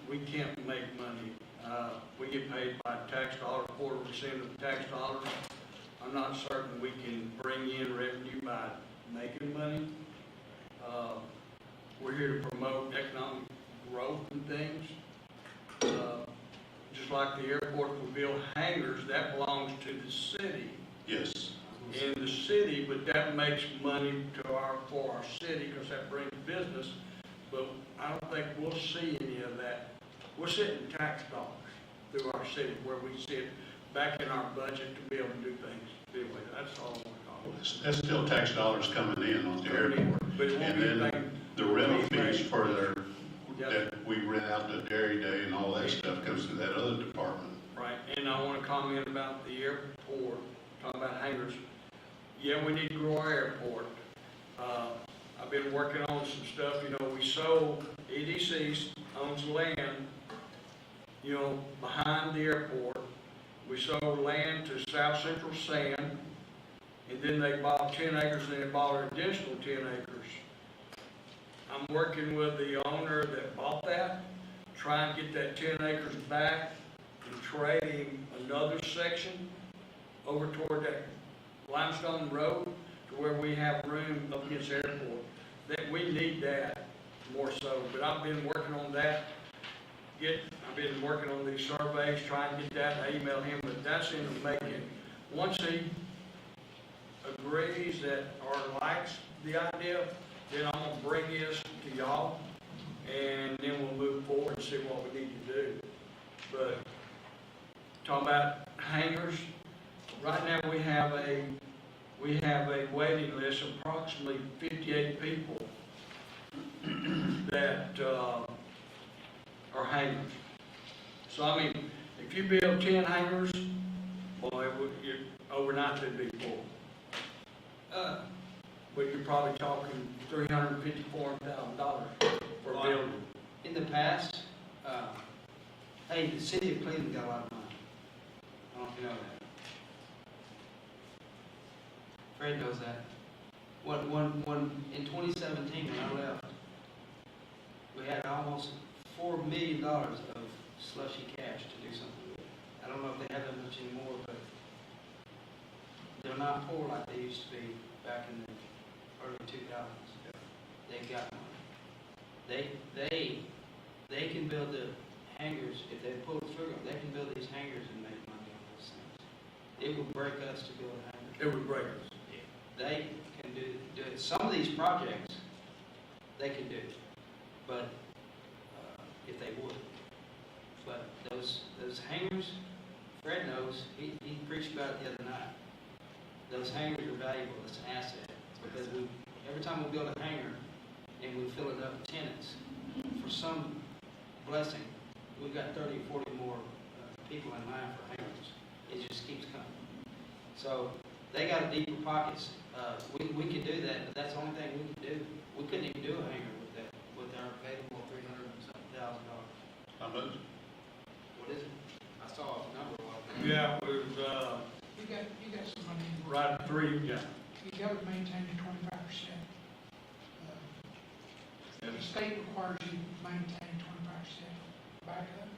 We can't make money. We get paid by tax dollars, 4% of the tax dollars. I'm not certain we can bring in revenue by making money. We're here to promote economic growth and things. Just like the airport, we build hangars, that belongs to the city. Yes. In the city, but that makes money for our city, because that brings business. But I don't think we'll see any of that. We're sitting tax dollars through our city, where we sit back in our budget to be able to do things. Anyway, that's all I want to call it. That's still tax dollars coming in on the airport. But it won't And be then anything. the rental fees for their, Yep. that we rent out to Dairy Day and all that stuff comes to that other department. Right, and I want to comment about the airport, talking about hangars. Yeah, we need to grow our airport. I've been working on some stuff, we sold, EDC owns land, behind the airport. We sold land to South Central Sand, and then they bought 10 acres, and they bought an additional 10 acres. I'm working with the owner that bought that, trying to get that 10 acres back and trading another section over toward that limestone road to where we have room up against the airport. That we need that more so, but I've been working on that. I've been working on these surveys, trying to get that, I email him, but that's in the making. Once he agrees that or likes the idea, then I'm gonna bring this to y'all, and then we'll move forward and see what we need to do. But talking about hangars, right now we have a waiting list of approximately 58 people that are hangars. So I mean, if you build 10 hangars, boy, overnight they'd be full. But you're probably talking $350,000, $400,000 for a building. In the past, hey, the city of Cleveland got a lot of money. I don't know if you know that. Fred knows that. When in 2017, when I left, we had almost $4 million of slushy cash to do something with. I don't know if they have that much anymore, but they're not poor like they used to be back in the early 2000s. They've got money. They can build the hangars, if they pull the trigger, they can build these hangars and make money on those things. It would break us to build a hangar. It would break us. They can do it. Some of these projects, they can do, but if they would. But those hangars, Fred knows, he preached about it the other night. Those hangars are valuable, it's an asset, because every time we build a hangar and we fill it up with tenants, for some blessing, we've got 30 or 40 more people in line for hangars. It just keeps coming. So they got deeper pockets. We can do that, but that's the only thing we can do. We couldn't even do a hangar with that, with our available $300,000. How much? What is it? I saw a number a while ago. Yeah, it was, You got some money. right at 3, yeah. You got to maintain the 25%. The state requires you to maintain 25% backup,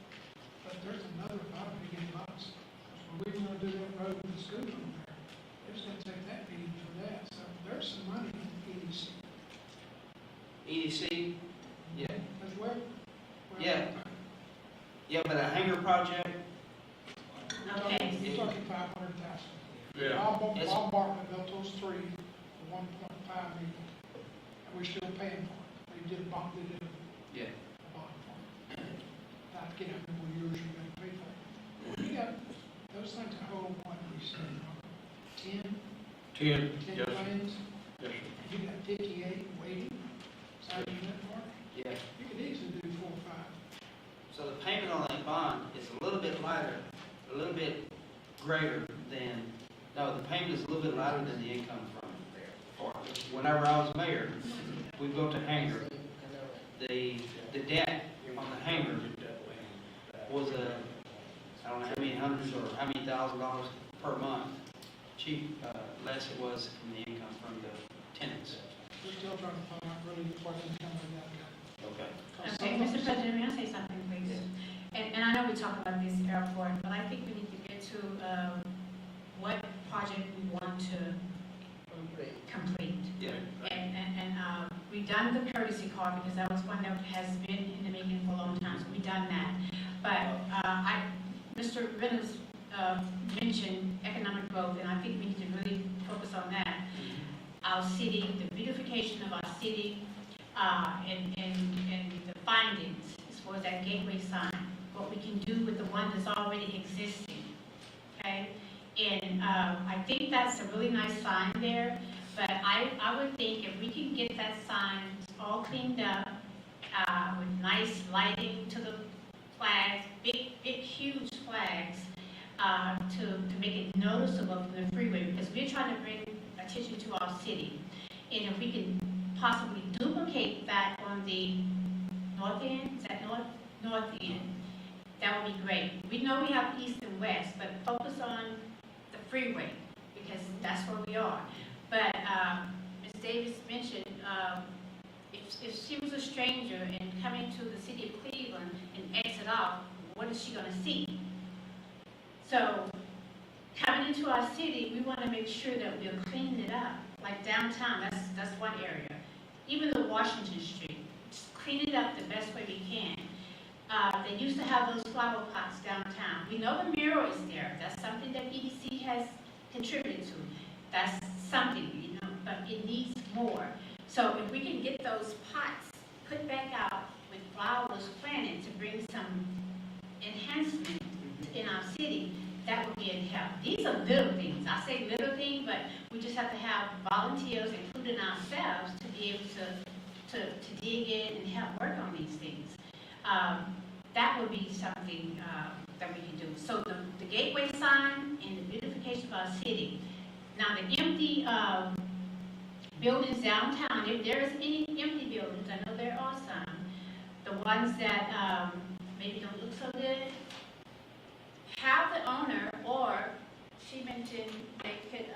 but there's another lot of big lots. When we want to do that road with the school on there, it's going to take that meeting for that, so there's some money in EDC. EDC? Yeah. As well. Yeah. Yeah, but a hangar project, Okay. You're talking 500,000. Yeah. It's- Bob Bartlett built those three for 1.5 million, and we're still paying for it. They did a bond, they did yeah. a bond for it. I forget how many more years you're gonna pay for it. You got, those things are whole, what we said, 10 10, yes, sir. plans, Yes, sir. you got 58 waiting, signing that part, Yeah. you could easily do 4 or 5. So the payment on that bond is a little bit lighter, a little bit greater than, no, the payment is a little bit lighter than the income from it. Whenever I was mayor, we built a hangar. The debt on the hangar was I don't know how many hundreds or how many $1,000s per month. Less it was from the income from the tenants. We're still trying to find out really what income we got. Okay. Okay, Mr. President, may I say something, please? And I know we talk about this airport, but I think we need to get to what project we want to complete. Yeah. And we've done the courtesy car because that was one that has been in the making for a long time, so we've done that. But Mr. Reynolds mentioned economic growth, and I think we need to really focus on that. Our city, the beautification of our city, and the findings as far as that gateway sign, what we can do with the one that's already existing, okay? And I think that's a really nice sign there, but I would think if we can get that sign all cleaned up, with nice lighting to the flags, big, huge flags, to make it noticeable from the freeway, because we're trying to bring attention to our city. And if we can possibly duplicate that on the north end, is that north end, that would be great. We know we have east and west, but focus on the freeway, because that's where we are. But Ms. Davis mentioned, if she was a stranger and coming to the city of Cleveland and exit off, what is she going to see? So coming into our city, we want to make sure that we're cleaning it up. Like downtown, that's one area. Even the Washington Street, just clean it up the best way we can. They used to have those flower pots downtown. We know the mural is there. That's something that EDC has contributed to. That's something, but it needs more. So if we can get those pots put back out with flowers planted to bring some enhancement in our city, that would be a help. These are little things. I say little things, but we just have to have volunteers, including ourselves, to be able to dig in and help work on these things. That would be something that we can do. So the gateway sign and the beautification of our city. Now the empty buildings downtown, if there is any empty buildings, I know there are some, the ones that maybe don't look so good, have the owner, or she mentioned they could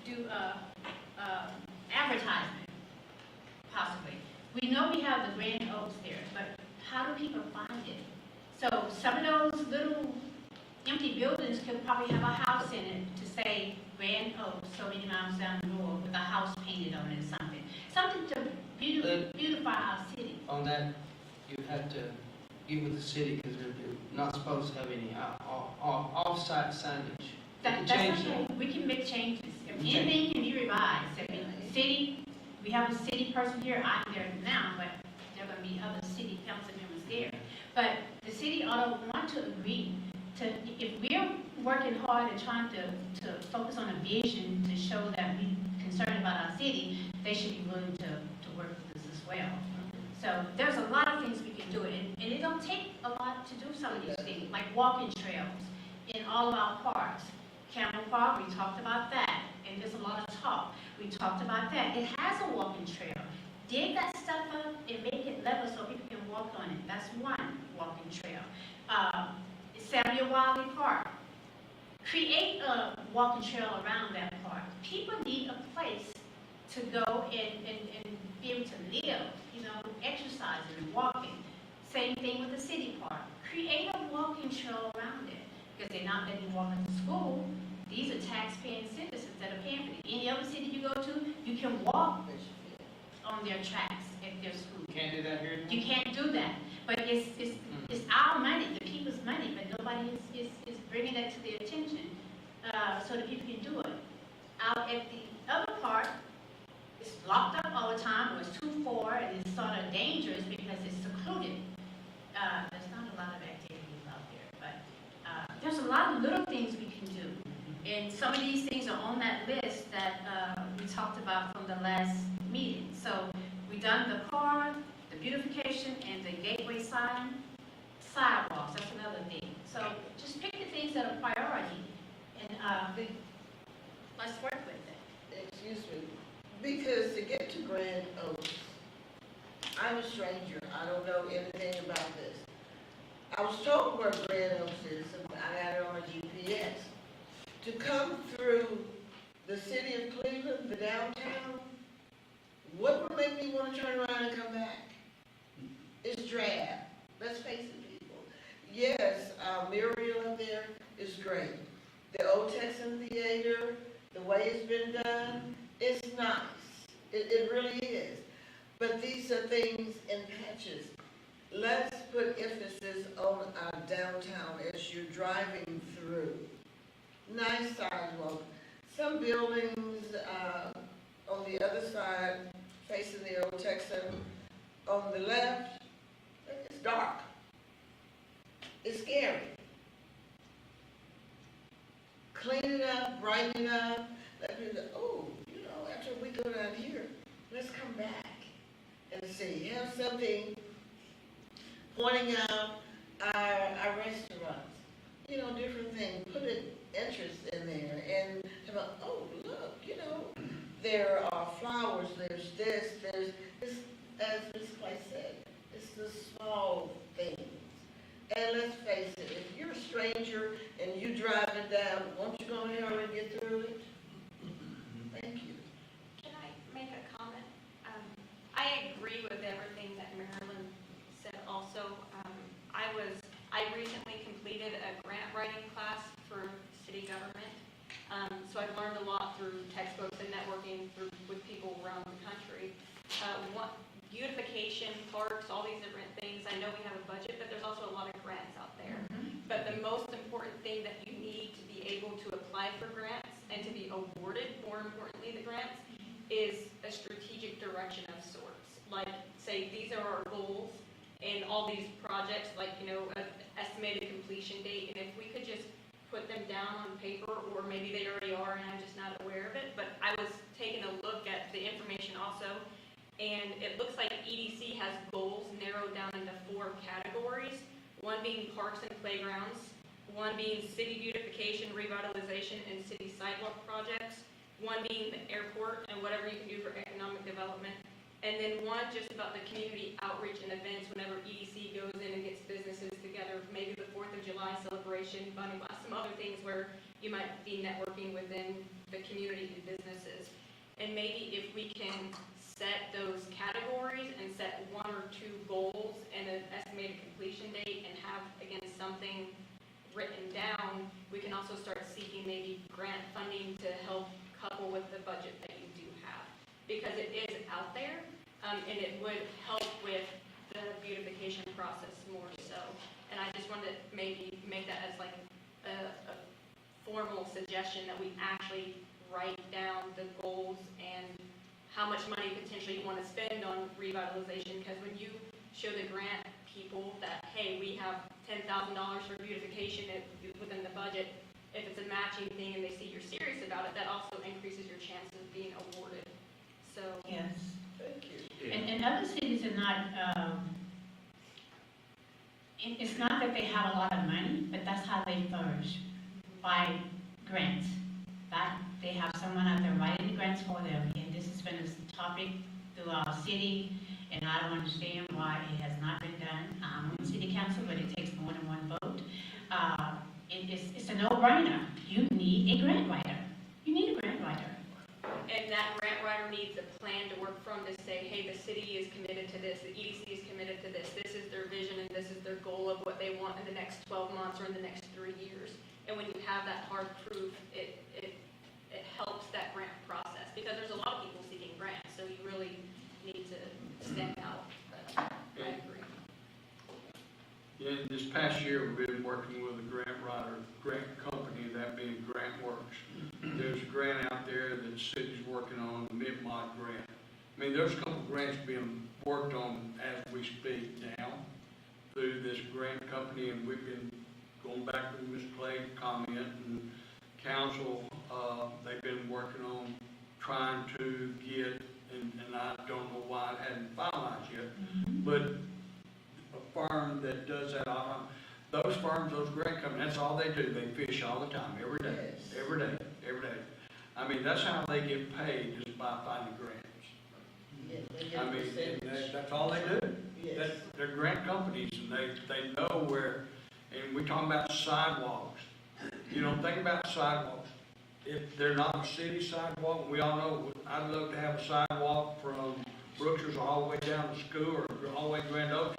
do advertisement, possibly. We know we have the Grand Oaks there, but how do people find it? So some of those little empty buildings could probably have a house in it to say Grand Oaks, so many miles down the road, with a house painted on it or something. Something to beautify our city. On that, you have to get with the city, because they're not supposed to have any off-site signage. That's okay. We can make changes. If anything can be revised. If the city, we have a city person here, I'm there now, but there are going to be other city council members there. But the city ought to want to agree to, if we're working hard and trying to focus on a vision to show that we're concerned about our city, they should be willing to work with us as well. So there's a lot of things we can do, and it don't take a lot to do some of these things, like walking trails in all of our parks. Camel Park, we talked about that, and there's a lot of talk. We talked about that. It has a walking trail. Dig that stuff up and make it level so people can walk on it. That's one walking trail. Samuel Wiley Park. Create a walking trail around that park. People need a place to go and be able to live, exercising and walking. Same thing with the city park. Create a walking trail around it, because they're not letting you walk into school. These are tax-paying citizens that are paying for it. Any other city you go to, you can walk on their tracks at their school. Can't do that here? You can't do that. But it's our money, the people's money, but nobody is bringing that to their attention so that people can do it. Out at the other part, it's locked up all the time, or it's too far, and it's sort of dangerous because it's secluded. There's not a lot of activities out there, but there's a lot of little things we can do. And some of these things are on that list that we talked about from the last meeting. So we've done the car, the beautification, and the gateway sign, sidewalks, that's another thing. So just pick the things that are priority, and let's work with it. Excuse me, because to get to Grand Oaks, I'm a stranger, I don't know anything about this. I was told where Grand Oaks is, and I got it on my GPS. To come through the city of Cleveland, the downtown, what would make me want to turn around and come back? It's drab, let's face it, people. Yes, Muriel up there is great. the Old Texan Theater, the way it's been done, it's nice. It really is. But these are things in patches. Let's put emphasis on our downtown as you're driving through. Nice sidewalk. Some buildings, on the other side, facing the Old Texan, on the left, it's dark. It's scary. Clean it up, brighten it up, let people know, oh, you know, after we go down here, let's come back and see. Have something pointing out our restaurants, you know, different things. Put an interest in there and have a, oh, look, you know, there are flowers, there's this, this, as Ms. Clay said, it's the small things. And let's face it, if you're a stranger and you driving down, won't you go ahead and get through it? Thank you. Can I make a comment? I agree with everything that Marilyn said also. I recently completed a grant writing class for city government. So I've learned a lot through textbooks and networking with people around the country. Beautification, parks, all these different things. I know we have a budget, but there's also a lot of grants out there. But the most important thing that you need to be able to apply for grants and to be awarded, more importantly, the grants, is a strategic direction of sorts. Like, say, these are our goals and all these projects, like, you know, an estimated completion date. And if we could just put them down on paper, or maybe they already are and I'm just not aware of it. But I was taking a look at the information also, and it looks like EDC has goals narrowed down into 4 categories, one being parks and playgrounds, one being city beautification, revitalization, and city sidewalk projects, one being the airport and whatever you can do for economic development, and then one just about the community outreach and events whenever EDC goes in and gets businesses together, maybe the 4th of July celebration, Bunny Blast, some other things where you might be networking within the community and businesses. And maybe if we can set those categories and set 1 or 2 goals and an estimated completion date and have, again, something written down, we can also start seeking maybe grant funding to help couple with the budget that you do have. Because it is out there, and it would help with the beautification process more so. And I just wanted to maybe make that as like a formal suggestion that we actually write down the goals and how much money potentially you want to spend on revitalization, because when you show the grant people that, hey, we have $10,000 for beautification within the budget, if it's a matching thing and they see you're serious about it, that also increases your chances of being awarded. So. Yes. Thank you. And other cities are not, it's not that they have a lot of money, but that's how they flourish, by grants. That they have someone out there writing the grants for them, and this has been a topic through our city, and I don't understand why it has not been done. I'm on the city council, but it takes more than 1 vote. It's a no-brainer. You need a grant writer. You need a grant writer. And that grant writer needs a plan to work from to say, hey, the city is committed to this, the EDC is committed to this, this is their vision and this is their goal of what they want in the next 12 months or in the next 3 years. And when you have that hard proof, it helps that grant process, because there's a lot of people seeking grants, so you really need to stand out. But I agree. Yeah, this past year, we've been working with a grant writer, grant company, that being GrantWorks. There's a grant out there that the city's working on, the Mid-Mod grant. I mean, there's a couple grants being worked on as we speak now through this grant company, and we've been going back with Ms. Clay comment and council. They've been working on trying to get, and I don't know why it hadn't finalized yet, but a firm that does that, those firms, those grant companies, that's all they do. They fish all the time, every day, every day, every day. I mean, that's how they get paid, is by finding grants. Yes, I mean, that's all they do. yes. They're grant companies, and they know where, and we're talking about sidewalks. You know, think about sidewalks. If they're not a city sidewalk, we all know, I'd love to have a sidewalk from Brookshire's all the way down to school, or all the way to Grand Oaks,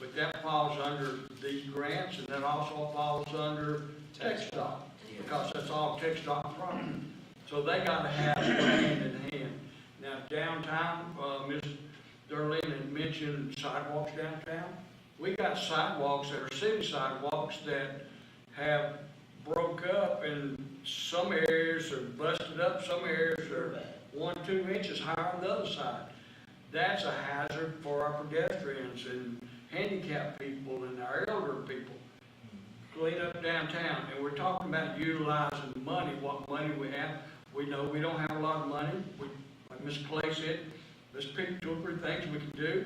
but that falls under these grants, and that also falls under textile. because that's all TxDOT property. So they gotta have hand in hand. Now downtown, Ms. Darlene had mentioned sidewalks downtown. We got sidewalks that are city sidewalks that have broke up, and some areas are busted up, some areas are 1-2 inches higher on the other side. That's a hazard for our pedestrians and handicapped people and our elder people. Clean up downtown, and we're talking about utilizing money, what money we have. We know we don't have a lot of money. Like Ms. Clay said, let's pick 2 or 3 things we can do,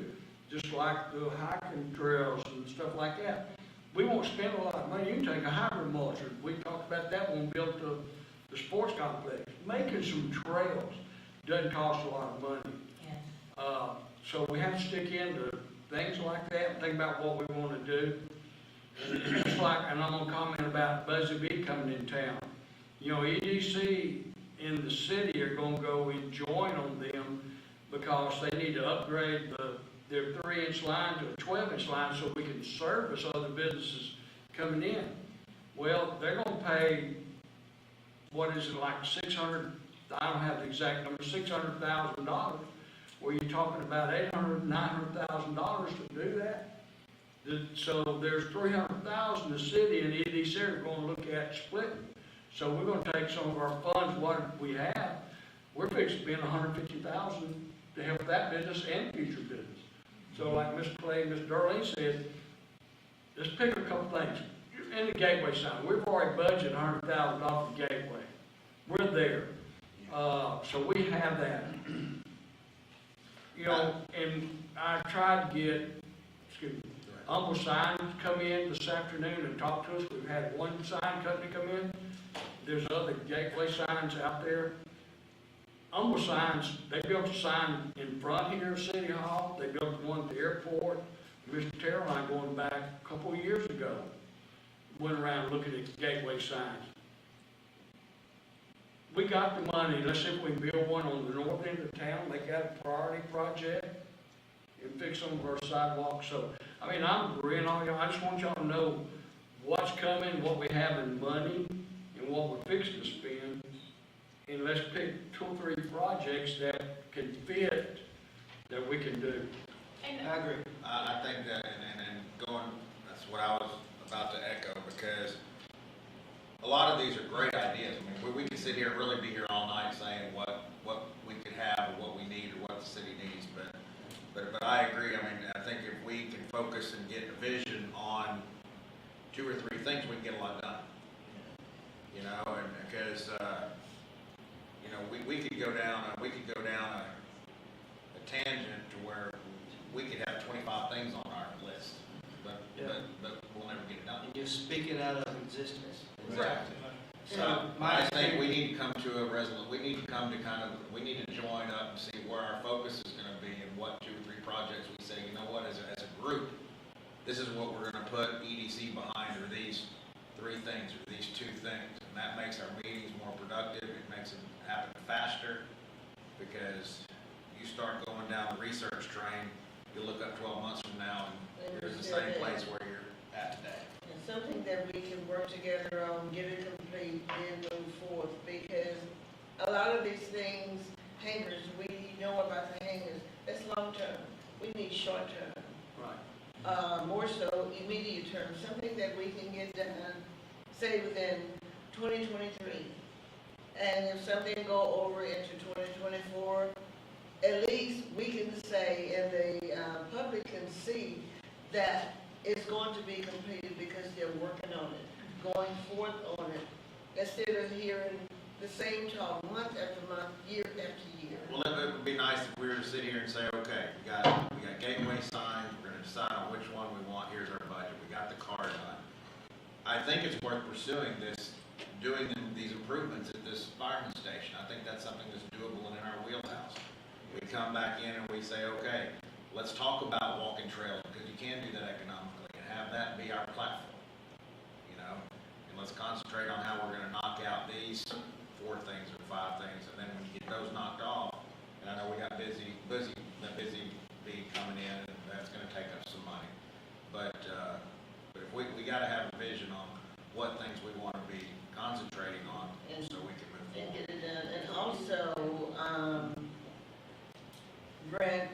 just like the hiking trails and stuff like that. We won't spend a lot of money. You can take a hybrid mulcher. We talked about that when we built the sports complex. Making some trails doesn't cost a lot of money. So we have to stick into things like that and think about what we want to do. And just like, and I'm gonna comment about Buzzy Bee coming in town. You know, EDC in the city are gonna go and join on them because they need to upgrade their 3-inch line to a 12-inch line so we can service other businesses coming in. Well, they're gonna pay, what is it, like 600, I don't have the exact number, $600,000. Well, you're talking about $800,000, $900,000 to do that. So there's $300,000 the city and EDC are gonna look at splitting. So we're gonna take some of our funds, what we have, we're fixing to spend $150,000 to help that business and future business. So like Ms. Clay, Ms. Darlene said, let's pick a couple things. In the gateway sign, we've already budgeted $100,000 for gateway. We're there. So we have that. You know, and I tried to get, Humble Sign come in this afternoon and talk to us. We've had one sign company come in. There's other gateway signs out there. Humble Signs, they built a sign in front here of City Hall. They built one at the airport. Mr. Terrell and I, going back a couple of years ago, went around looking at gateway signs. We got the money. Let's see if we can build one on the north end of town, make that a priority project, and fix some of our sidewalks. So, I mean, I'm agreeing on y'all. I just want y'all to know what's coming, what we have in money, and what we're fixing to spend. And let's pick 2 or 3 projects that can fit, that we can do. And I agree. I think that, and going, that's what I was about to echo, because a lot of these are great ideas. I mean, we could sit here and really be here all night saying what we could have, or what we need, or what the city needs, but I agree. I mean, I think if we can focus and get a vision on 2 or 3 things, we can get a lot done. You know, and because, you know, we could go down a tangent to where we could have 25 things on our list, but we'll never get it done. And you speak it out of existence. Exactly. So I think we need to come to a we need to come to we need to join up and see where our focus is gonna be and what 2 or 3 projects we say, you know what, as a group, this is what we're gonna put EDC behind, or these 3 things, or these 2 things. And that makes our meetings more productive, it makes them happen faster, because you start going down the research train, you look up 12 months from now, and you're in the same place where you're at today. And something that we can work together on, get it complete, then move forth, because a lot of these things, hangers, we know about the hangers, that's long term. We need short term. Right. More so immediate term, something that we can get done, say within 2023. And if something go over into 2024, at least we can say, and the public can see that it's going to be completed because they're working on it, going forth on it, instead of hearing the same talk month after month, year after year. Well, it would be nice if we were to sit here and say, okay, we got gateway signs, we're gonna decide on which one we want, here's our budget, we got the car done. I think it's worth pursuing this, doing these improvements at this fireman station. I think that's something that's doable and in our wheelhouse. We come back in and we say, okay, let's talk about walking trails, because you can do that economically, and have that be our platform, you know? And let's concentrate on how we're gonna knock out these 4 things or 5 things, and then when you get those knocked off, and I know we got busy bee coming in, and that's gonna take up some money. But if we gotta have a vision on what things we wanna be concentrating Brent,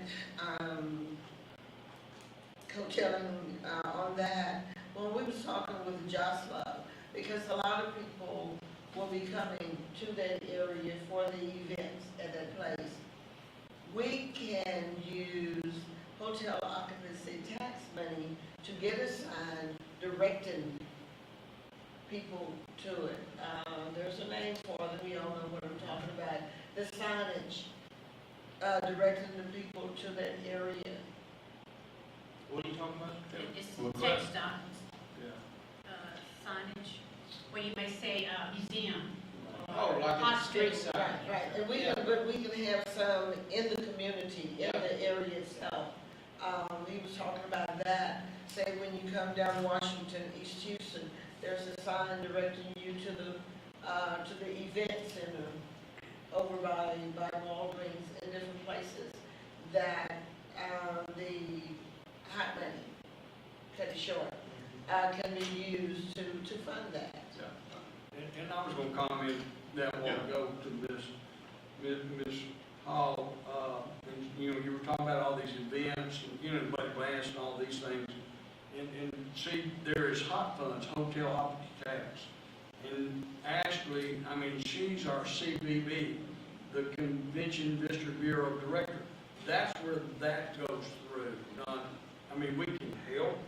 co-telling, on that, when we was talking with Jocelyn, because a lot of people will be coming to that area for the events at that place. We can use hotel occupancy tax money to get a sign directing people to it. There's a name for it, we all know what I'm talking about. The signage, directing the people to that area. What are you talking about? It's Well, text on, Yeah. signage, where you may say, museum. Oh, like a street sign. Right, and we can, but we can have some in the community, in the area itself. He was talking about that, say when you come down Washington, East Houston, there's a sign directing you to the event center over by Walgreens and different places that, the hot money, cut it short, can be used to fund that. And I was gonna comment that while ago to Ms. Hall, and, you know, you were talking about all these events, and, you know, the Buddy Glass and all these things. And see, there is hot funds, hotel occupancy tax. And Ashley, I mean, she's our CVB, the Convention Visitor Bureau Director. That's where that goes through. I mean, we can help,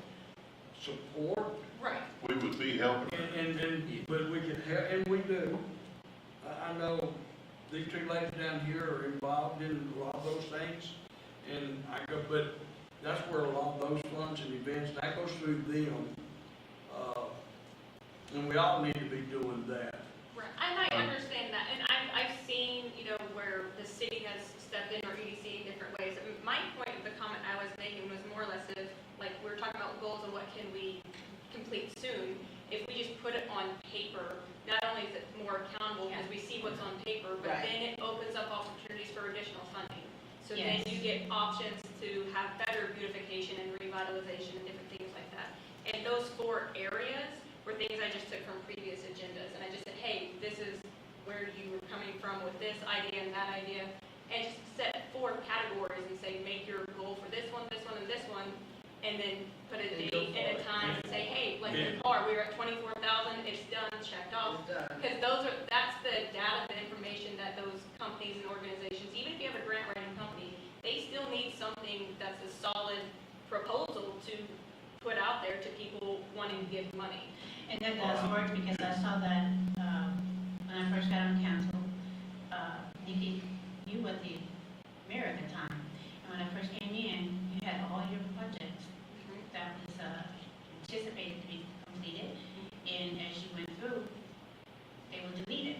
support, Right. We would be helping. but we can help, and we do. I know these two ladies down here are involved in a lot of those things, and but that's where a lot of those funds and events, that goes through them. And we all need to be doing that. Right, and I understand that, and I've seen, you know, where the city has stepped in or EDC in different ways. I mean, my point of the comment I was making was more or less if, like, we're talking about goals and what can we complete soon. If we just put it on paper, not only is it more accountable because we see what's on paper, but Right. then it opens up opportunities for additional funding. So Yes. then you get options to have better beautification and revitalization and different things like that. And those 4 areas were things I just took from previous agendas, and I just said, hey, this is where you were coming from with this idea and that idea, and just set 4 categories and say, make your goal for this one, and this one, and then put a And date go and a for it. time and say, hey, like Yeah. the car, we were at 24,000, it's done, checked off. It's done. Because that's the data, the information that those companies and organizations, even if you have a grant writing company, they still need something that's a solid proposal to put out there to people wanting to give money. And that does work, because I saw that, when I first got on council, Nikki, you were the mayor at the time. And when I first came in, you had all your projects that was, anticipated to be completed. And as you went through, they were deleted,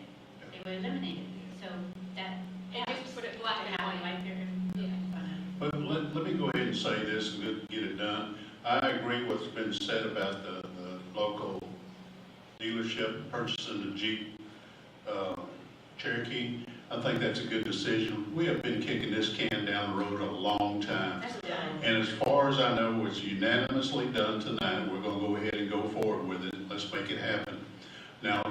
they were eliminated. So that And helps just put it to black and have it white. right there in front of you. But let me go ahead and say this and get it done. I agree what's been said about the local dealership purchasing the Jeep Cherokee. I think that's a good decision. We have been kicking this can down the road a long time. That's done. And as far as I know, it's unanimously done tonight. We're gonna go ahead and go forward with it. Let's make it happen. Now,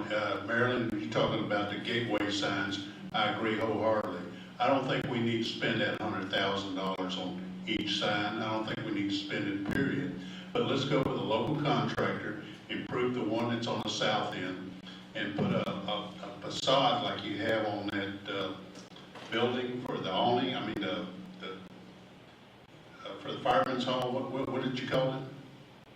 Marilyn, you're talking about the gateway signs. I agree wholeheartedly. I don't think we need to spend that $100,000 on each sign. I don't think we need to spend it, period. But let's go with a local contractor, improve the one that's on the south end, and put a facade like you have on that building for the awning, for the fireman's hall. What did you call it?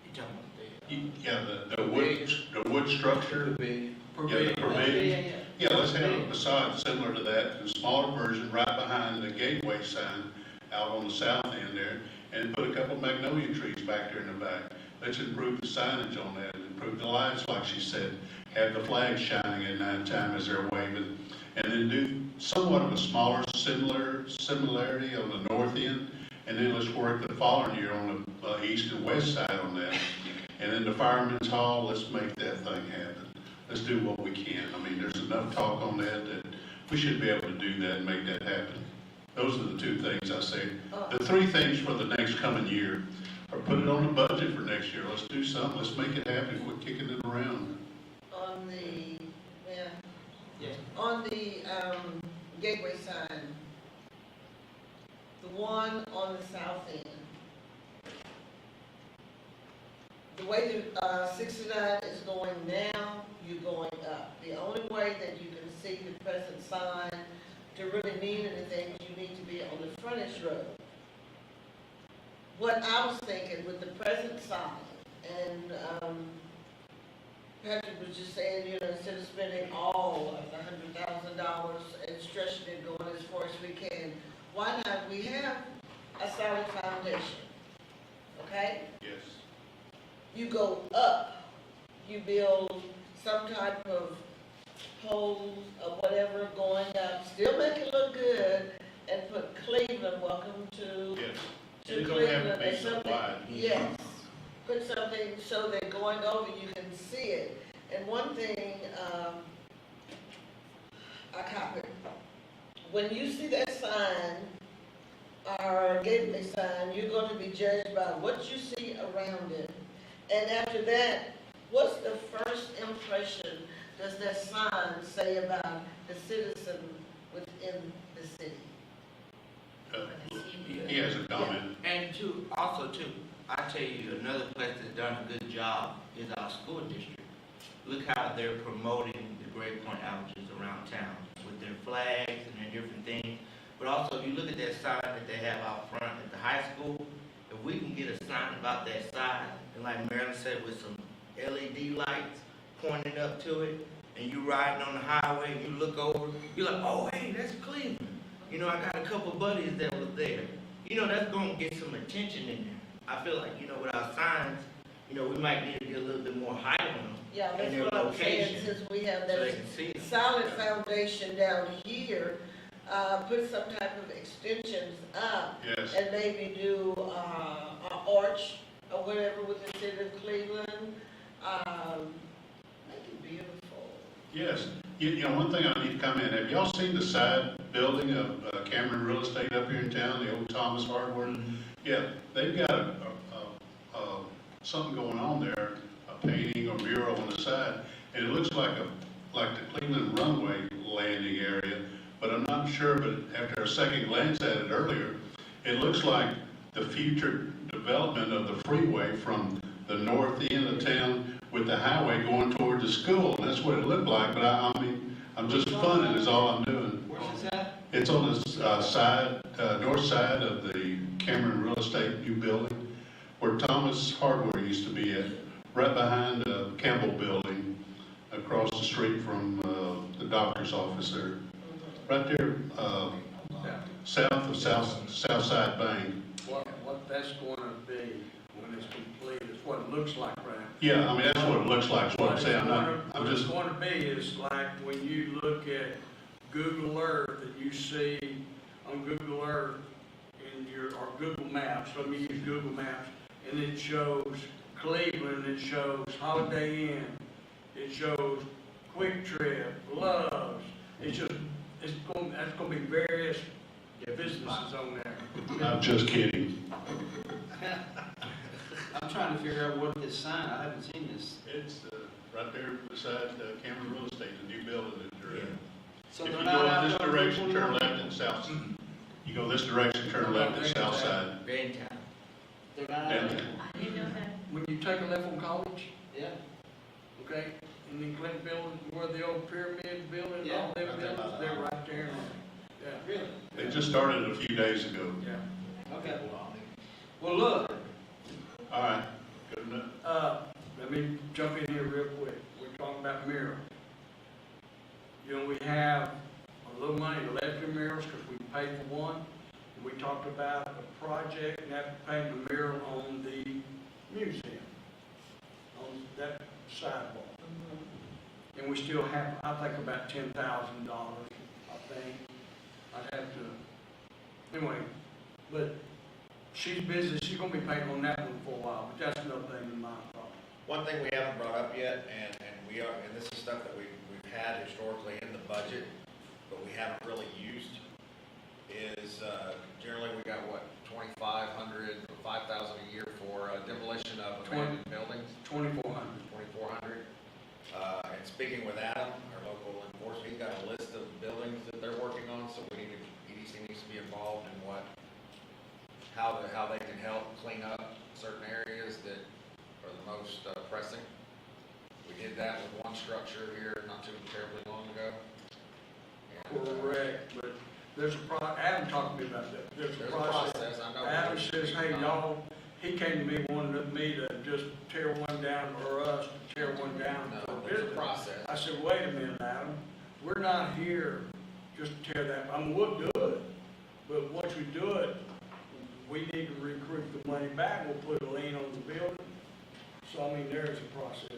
You talking about the? Yeah, the wood structure. Big. Yeah, the pavilion. Yeah. Yeah, let's have a facade similar to that, a smaller version right behind the gateway sign out on the south end there, and put a couple magnolia trees back there in the back. Let's improve the signage on that, and improve the lights, like she said, have the flags shining at nighttime as they're waving, and then do somewhat of a smaller similarity on the north end, and then let's work the following year on the east and west side on that. And then the fireman's hall, let's make that thing happen. Let's do what we can. I mean, there's enough talk on that we should be able to do that and make that happen. Those are the 2 things I say. The 3 things for the next coming year are put it on the budget for next year. Let's do something. Let's make it happen. Quit kicking it around. On the, Yes. on the, gateway sign, the one on the south end. The way that 69 is going now, you're going up. The only way that you can see the present sign to really mean anything, you need to be on the frontage road. What I was thinking with the present sign, and Patrick was just saying, you know, instead of spending all of the $100,000 and stretching it going as far as we can, why not we have a solid foundation, okay? Yes. You go up, you build some type of poles or whatever going up, still make it look good, and put Cleveland, welcome to, Yes. to It's gonna have Cleveland, to be or so something. wide. Yes, put something so that going over, you can see it. And one thing, I copied, when you see that sign, or gateway sign, you're going to be judged by what you see around it. And after that, what's the first impression does that sign say about the citizen within the city? He has a comment. And also too, I tell you, another place that's done a good job is our school district. Look how they're promoting the grade point averages around town with their flags and their different things. But also, if you look at that sign that they have out front at the high school, if we can get a sign about that side, and like Marilyn said, with some LED lights pointing up to it, and you riding on the highway and you look over, you're like, oh, hey, that's Cleveland. You know, I got a couple buddies that was there. You know, that's gonna get some attention in there. I feel like, you know, with our signs, you know, we might need to get a little bit more height on them. Yeah, And that's their what I'm saying, location, since we have so that they can see it. solid foundation down here, put some type of extensions up, Yes. and maybe do an arch or whatever with the city of Cleveland. Make it beautiful. Yes. You know, one thing I need to comment, have y'all seen the side building of Cameron Real Estate up here in town, the old Thomas Hardware? Yeah, they've got something going on there, a painting or mural on the side, and it looks like the Cleveland runway landing area, but I'm not sure, but after a second glance at it earlier, it looks like the future development of the freeway from the north end of town with the highway going toward the school, and that's what it looked like, but I mean, I'm just funning is all I'm doing. Where's this at? It's on the north side of the Cameron Real Estate new building, where Thomas Hardware used to be at, right behind the Campbell Building, across the street from the doctor's office there. Right there, south of Southside Bank. What that's gonna be when it's complete, is what it looks like, right? Yeah, I mean, that's what it looks like, is what I'm saying. I'm What it's just, gonna be is like when you look at Google Earth, and you see on Google Earth or Google Maps, let me use Google Maps, and it shows Cleveland, it shows Holiday Inn, it shows Quick Trip, Love's, that's gonna be various businesses on there. I'm just kidding. I'm trying to figure out what this sign, I haven't seen this. It's right there beside Cameron Real Estate, the new building that you're in. So If they're you not go out this there on direction, Route turn 21? left and south. You go this direction, turn left and south side. They're in town. They're not out Down there? there. I didn't know that. When you take a left on College, Yeah. okay, and then Clinton Building, where the old pyramid building, Yeah, all them right there by buildings, the they're house. right there. Yeah, Really? They just started a few days ago. yeah. Okay. Well, look, All right, good enough. Let me jump in here real quick. We're talking about murals. You know, we have a little money left in murals because we paid for one. And we talked about a project and have to paint a mural on the museum, on that sidewalk. And we still have, I think, about $10,000, I think. I'd have to, anyway, but she's busy, she's gonna be painting on that one for a while, but that's another thing in my thought. One thing we haven't brought up yet, and this is stuff that we've had historically in the budget, but we haven't really used, is, generally we got, what, 2,500 or 5,000 a year for demolition of abandoned buildings, 2,400. 2,400. And speaking with Adam, our local enforcement, he's got a list of buildings that they're working on, so EDC needs to be involved in what how they can help clean up certain areas that are the most pressing. We did that with one structure here not too terribly long ago. And, Correct, but there's Adam talked to me about that. There's a there's a process. process, I know. Adam says, hey, y'all, he came to me, wanted me to just tear one down, or us to tear one down. No, there's a process. I said, wait a minute, Adam, we're not here just to tear that, we'll do it, but once we do it, we need to recruit the money back, we'll put a lien on the building. So, I mean, there's a process.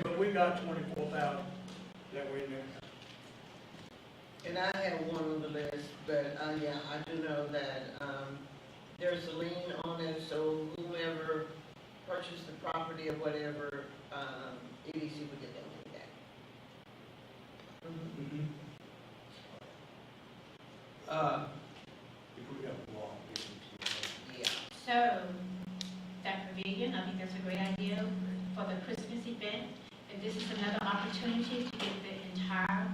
But we got 24,000 that we knew. And I have one on the list, but, yeah, I do know that, there's a lien on it, so whoever purchased the property or whatever, EDC would get that money back. Mm-hmm. If we got a law, Yeah. So, that pavilion, I think that's a great idea for the Christmas event. And this is another opportunity to get the entire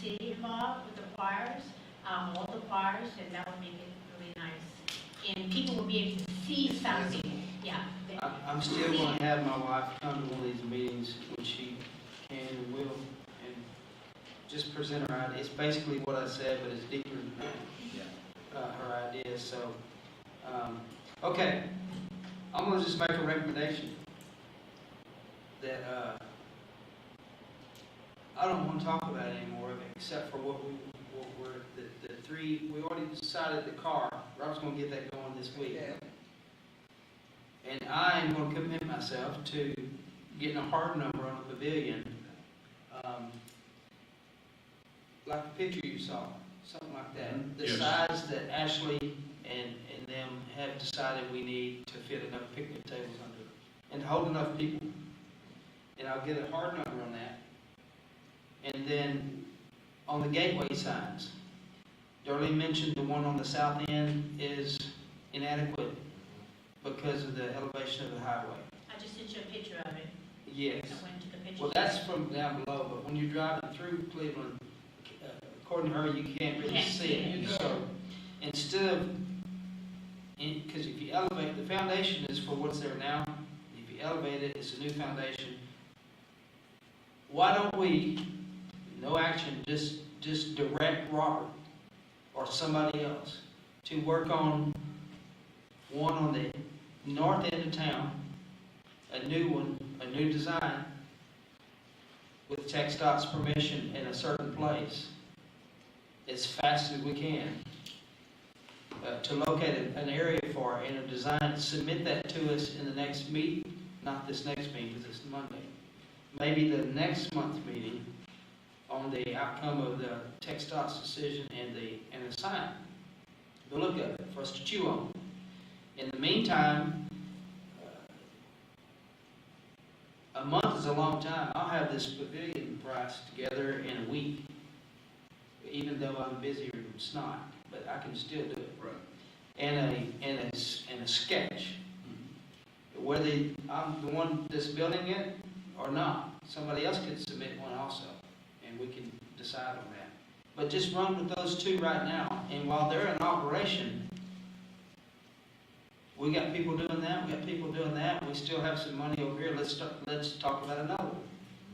city involved with the choirs, all the choirs, and that would make it really nice. And people will be able to see something, yeah. I'm still gonna have my wife come to one of these meetings when she can and will, and just present her idea. It's basically what I said, but it's deeper than that. Yeah. Her idea, so, okay. I'm gonna just make a recommendation that, I don't wanna talk about it anymore, except for what we're, the three, we already decided the car. Rob's gonna get that going this week. Yeah. And I am gonna commit myself to getting a hard number on the pavilion, like the picture you saw, something like that. The Yes. size that Ashley and them have decided we need to fit enough picnic tables under it, and to hold enough people. And I'll get a hard number on that. And then, on the gateway signs, Darlene mentioned the one on the south end is inadequate because of the elevation of the highway. I just sent you a picture of it. Yes. I went and took a picture. Well, that's from down below, but when you're driving through Cleveland, according to her, you can't really Can't see see it. it. So, instead of, because if you elevate, the foundation is for what's there now. If you elevate it, it's a new foundation. Why don't we, no action, just direct Robert or somebody else to work on one on the north end of town, a new one, a new design, with TxDOT's permission in a certain place, as fast as we can, to locate an area for it and a design, submit that to us in the next meeting, not this next meeting, because it's Monday. Maybe the next month's meeting on the outcome of the TxDOT's decision and the sign. The look of it, for us to chew on. In the meantime, a month is a long time. I'll have this pavilion price together in a week, even though I'm busier than snot, but I can still do it. Right. And a sketch, whether I'm the one that's building it or not. Somebody else could submit one also, and we can decide on that. But just run with those two right now, and while they're in operation, we got people doing that, we got people doing that, we still have some money over here, let's talk about another one.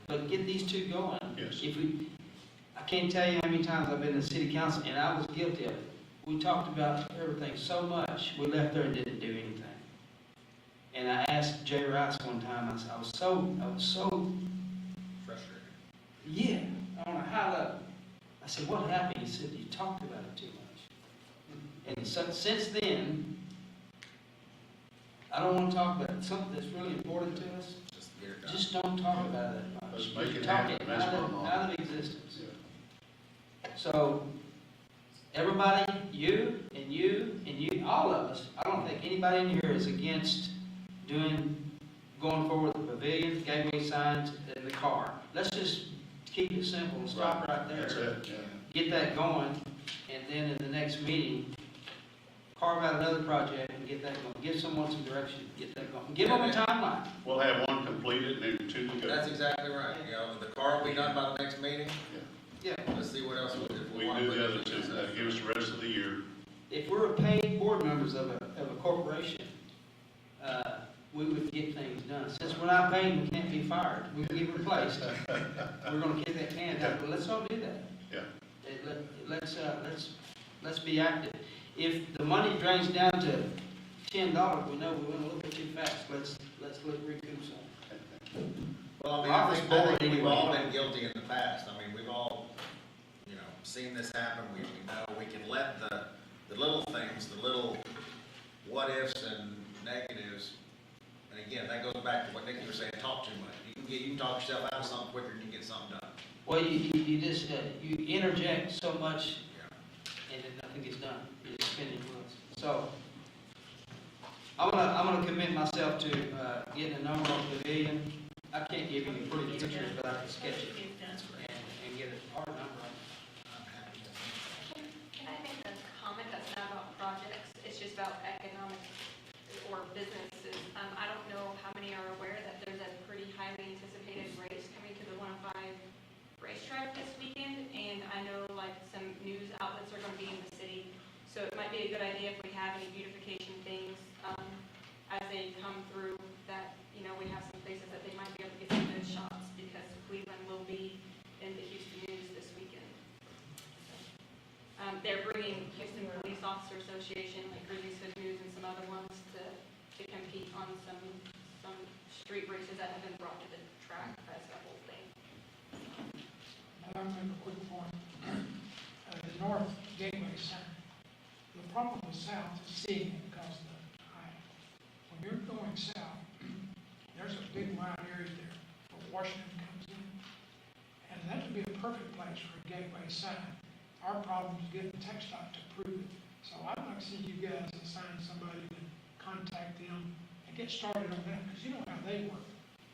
But get these two going. Yes. I can't tell you how many times I've been in the city council, and I was guilty of it. We talked about everything so much, we left there and didn't do anything. And I asked Jay Rice one time, I was so Frustrated. yeah, on a high level. I said, what happened? He said, you talked about it too much. And so, since then, I don't want to talk about it. Something that's really important to us, Just get it done. just don't talk about it that much. Let's make it Talk happen. That's what I'm on. out of existence. So, everybody, you, all of us, I don't think anybody in here is against going forward with the pavilion, gateway signs, and the car. Let's just keep it simple and stop right there. That's it, yeah. Get that going, and then in the next meeting, carve out another project and get that going. Give someone some direction, get that going. Give them a timeline. We'll have one completed and then two to go. That's exactly right. You know, the car will be done by the next meeting. Yeah, Let's see what else We we want do to the put other in two, this. give us the rest of the year. if we're paid board members of a corporation, we would get things done. Since we're not paid, we can't be fired. We can get replaced. We're gonna kick that can down, but let's all do that. Yeah. Let's be active. If the money drains down to $10, we know we went a little bit too fast. Let's recoup some. Well, I mean, I was bored think we've all anyway. been guilty in the past. I mean, we've all, seen this happen. We know we can let the little things, the little what ifs and negatives, and again, that goes back to what Nikki was saying, talk too much. You can talk yourself out of something quicker than you can get something done. Well, you just, you interject so much Yeah. and then nothing gets done. You're just spinning wheels. So, I'm gonna commit myself to, getting a number on the pavilion. I can't give you any pretty pictures, but I can sketch it and get a hard number. Can I make a comment that's not about projects? It's just about economic or businesses. I don't know how many are aware that there's a pretty highly anticipated race coming to the 105 racetrack this weekend, and I know like some news outlets are going to be in the city, so it might be a good idea if we have any beautification things as they come through that, we have some places that they might be able to get some good shots because Cleveland will be in the Houston news this weekend. They're bringing Houston Police Officer Association, like Grizzlies Hood News and some other ones to compete on some street races that have been brought to the track as a whole thing. I'll make a quick point. The North Gateway Center, the problem with south is seeing it because of the high. When you're going south, there's a big wide area there where Washington comes in. And that would be a perfect place for a gateway sign. Our problem is getting TxDOT to approve it. So I'd like to see you guys assign somebody to contact them and get started on that, because you know how they work.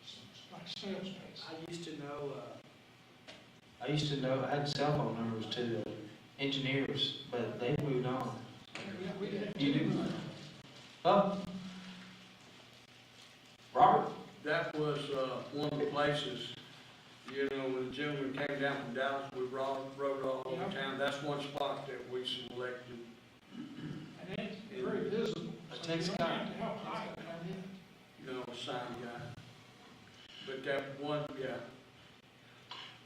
It's like sales space. I used to know, I had cell phone numbers to the engineers, but they've moved on. We did. You do? Oh? Robert? That was, one of the places, when the gentleman came down from Dallas, we rode all over town. That's one spot that we selected. And it's very visible. So you don't have to help hide it on it. Sign guy. But that one,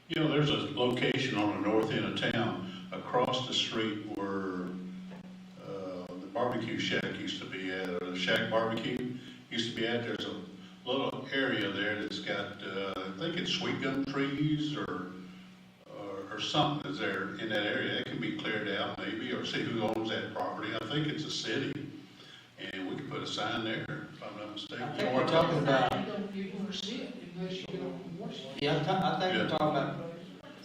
There's a location on the north end of town, across the street where the barbecue shack used to be at, or the shack barbecue used to be at. There's a little area there that's got, I think it's sweet gum trees or something that's there in that area. It can be cleared out maybe, or see who owns that property. I think it's a city, and we could put a sign there, if I'm not mistaken. I think we're talking about, You don't see it unless you get on Washington. I think we're talking about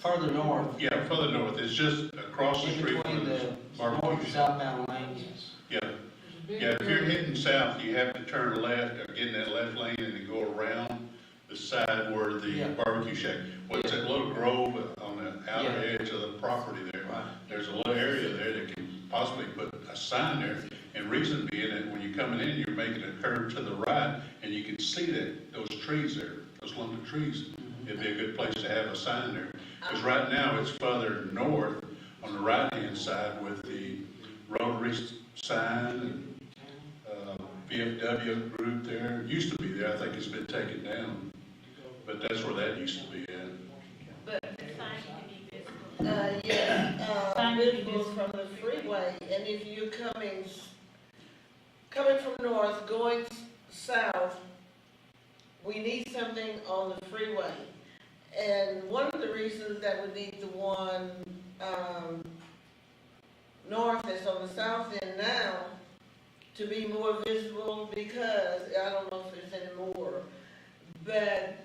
further north. Yeah, further north. It's just across the In street between from the the north barbecue and shack. southbound lanes. Yeah. There's a big Yeah, if you're area. heading south, you have to turn left, or get in that left lane and then go around the side where the Yeah. barbecue shack. What's that little grove on the outer Yeah. edge of the property there? Right. There's a little area there that can possibly put a sign there. And reason being that when you're coming in, you're making a curve to the right, and you can see those trees there, those lumber trees. It'd be a good place to have a sign there. Because right now, it's further north on the right-hand side with the Rotary sign and VFW group there. It used to be there. I think it's been taken down. But that's where that used to be at. But the sign can be visible. Visible from the freeway, and if you're coming from north, going south, we need something on the freeway. And one of the reasons that we need the one, north that's on the south end now, to be more visible, because, I don't know if there's any more, but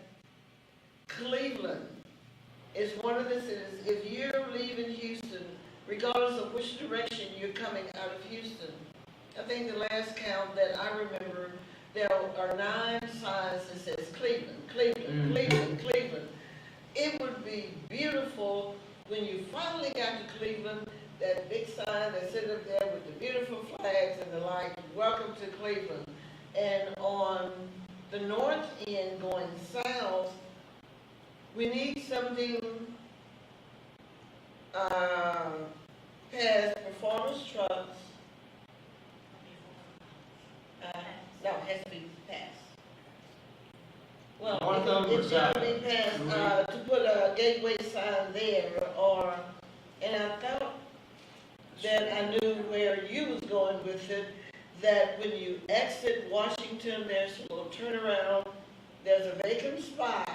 Cleveland is one of the cities, if you're leaving Houston, regardless of which direction you're coming out of Houston, I think the last count that I remember, there are 9 signs that says Cleveland, Cleveland, Cleveland, Cleveland. It would be beautiful when you finally got to Cleveland, that big sign that's sitting up there with the beautiful flags and the like, welcome to Cleveland. And on the north end going south, we need something past performance trucks No, it has to be passed. Well, North of or it south? shall be passed, to put a gateway sign there, or, and I thought that I knew where you was going with it, that when you exit Washington, there's a little turnaround, there's a vacant spot,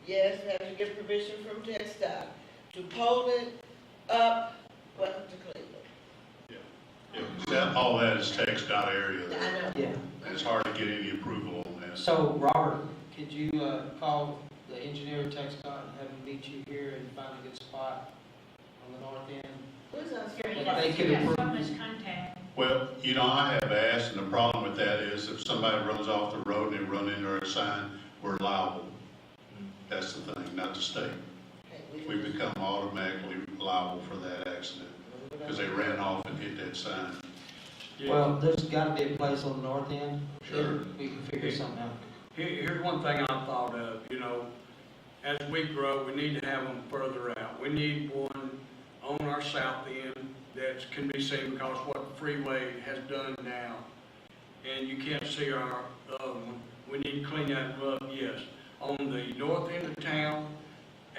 yes, you have to get permission from TxDOT, to pull it up, welcome to Cleveland. All that is TxDOT area. I know. Yeah. It's hard to get any approval on that. So, Robert, could you, call the engineer at TxDOT and have him meet you here and find a good spot on the north end? Who's us? They could You got so approve. much contact. Well, I have asked, and the problem with that is if somebody runs off the road and they run into our sign, we're liable. That's the thing, not the state. We become automatically liable for that accident because they ran off and hit that sign. Well, there's gotta be a place on the north end. Sure. We can figure something out. Here's one thing I thought of, as we grow, we need to have them further out. We need one on our south end that can be seen because what the freeway has done now, and you can't see our other one. We need to clean that up, yes. On the north end of town,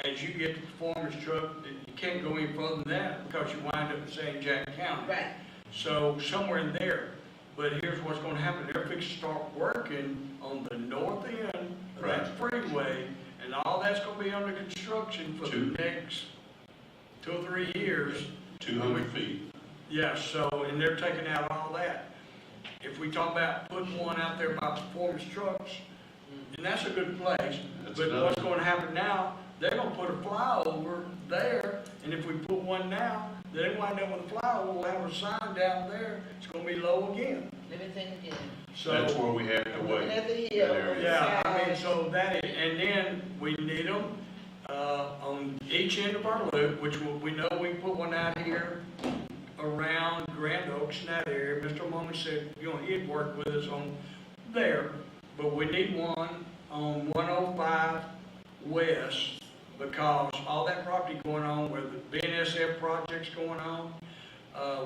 as you get to the performance truck, you can't go any further than that because you wind up in St. Jack County. Right. So somewhere in there, but here's what's gonna happen, they're fixing to start working on the north end of that freeway, and all that's gonna be under construction for the next 2 or 3 years. 200 feet. Yeah, so, and they're taking out all that. If we talk about putting one out there by performance trucks, and that's a good place, but what's gonna happen now, they're gonna put a flyover there, and if we put one now, they wind up with a flyover, we'll have a sign down there, it's gonna be low again. Let me think again. So, That's where we have to wait. Looking at the that hill. area. yeah, I mean, so that, and then we need them, on each end of our loop, which we know we put one out here around Grand Oaks in that area. Mr. Mummy said, he'd work with us on there, but we need one on 105 West because all that property going on where the BNSF project's going on.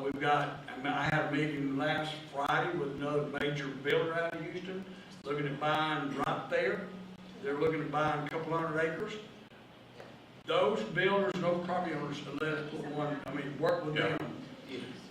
We've got, I had a meeting last Friday with another major builder out of Houston, looking at buying right there. They're looking at buying a couple hundred acres. Those builders, those property owners, let us put one, work with them.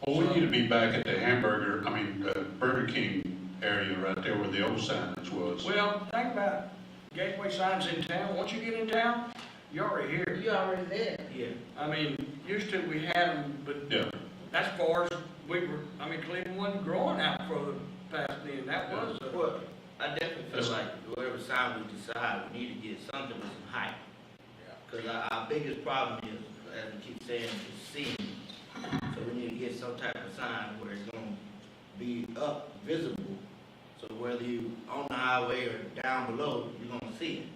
Well, we need to be back at the Burger King area right there where the old signage was. Well, think about it. Gateway signs in town. Once you get in town, you're already here. You're already there. Yeah. Used to we had them, but Yeah. as far as we were, Cleveland wasn't growing out further past then. That was, Well, I definitely feel like whatever sign we decide, we need to get something with some height. Because our biggest problem is, as we keep saying, is seeing. So we need to get some type of sign where it's gonna be up, visible. So whether you on the highway or down below, you're gonna see it.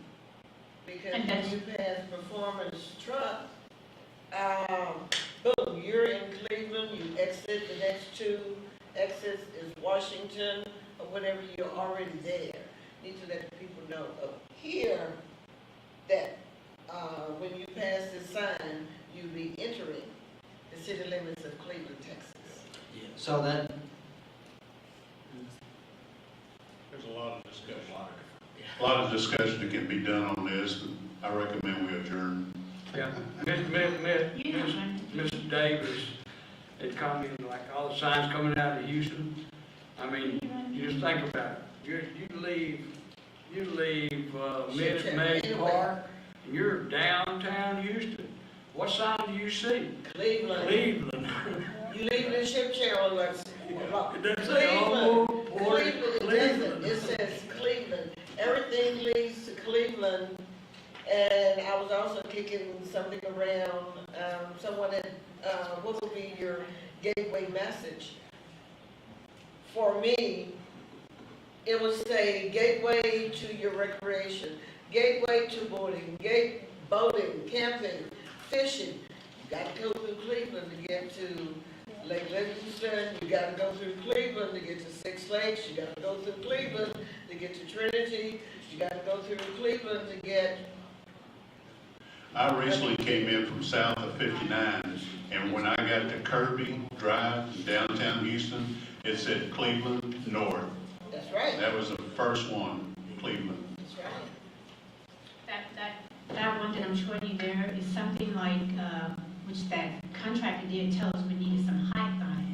Because when you pass performance truck, boom, you're in Cleveland, you exit, the next 2 exits is Washington, or whatever, you're already there. Need to let the people know up here that, when you pass this sign, you'll be entering the city limits of Cleveland, Texas. So that, There's a lot of discussion. A lot of discussion that can be done on this, but I recommend we adjourn. yeah. Mr. Davis had commented like all the signs coming out of Houston. You just think about it. You leave Minute Maid Park, and you're downtown Houston. What sign do you see? Cleveland. Cleveland. You leave the ship channel, It doesn't say Cleveland. Port Cleveland, it doesn't, it says Cleveland. Everything leads to Cleveland. And I was also kicking something around, someone had, what would be your gateway message? For me, it would say gateway to your recreation, gateway to boating, boating, camping, fishing. You gotta go through Cleveland to get to Lake Livingston, you gotta go through Cleveland to get to Six Lakes, you gotta go through Cleveland to get to Trinity, you gotta go through Cleveland to get. I recently came in from south of 59, and when I got to Kirby Drive in downtown Houston, it said Cleveland North. That's That was the first one, Cleveland. That's right. That one that I'm showing you there is something like, which that contractor did tell us we needed some height on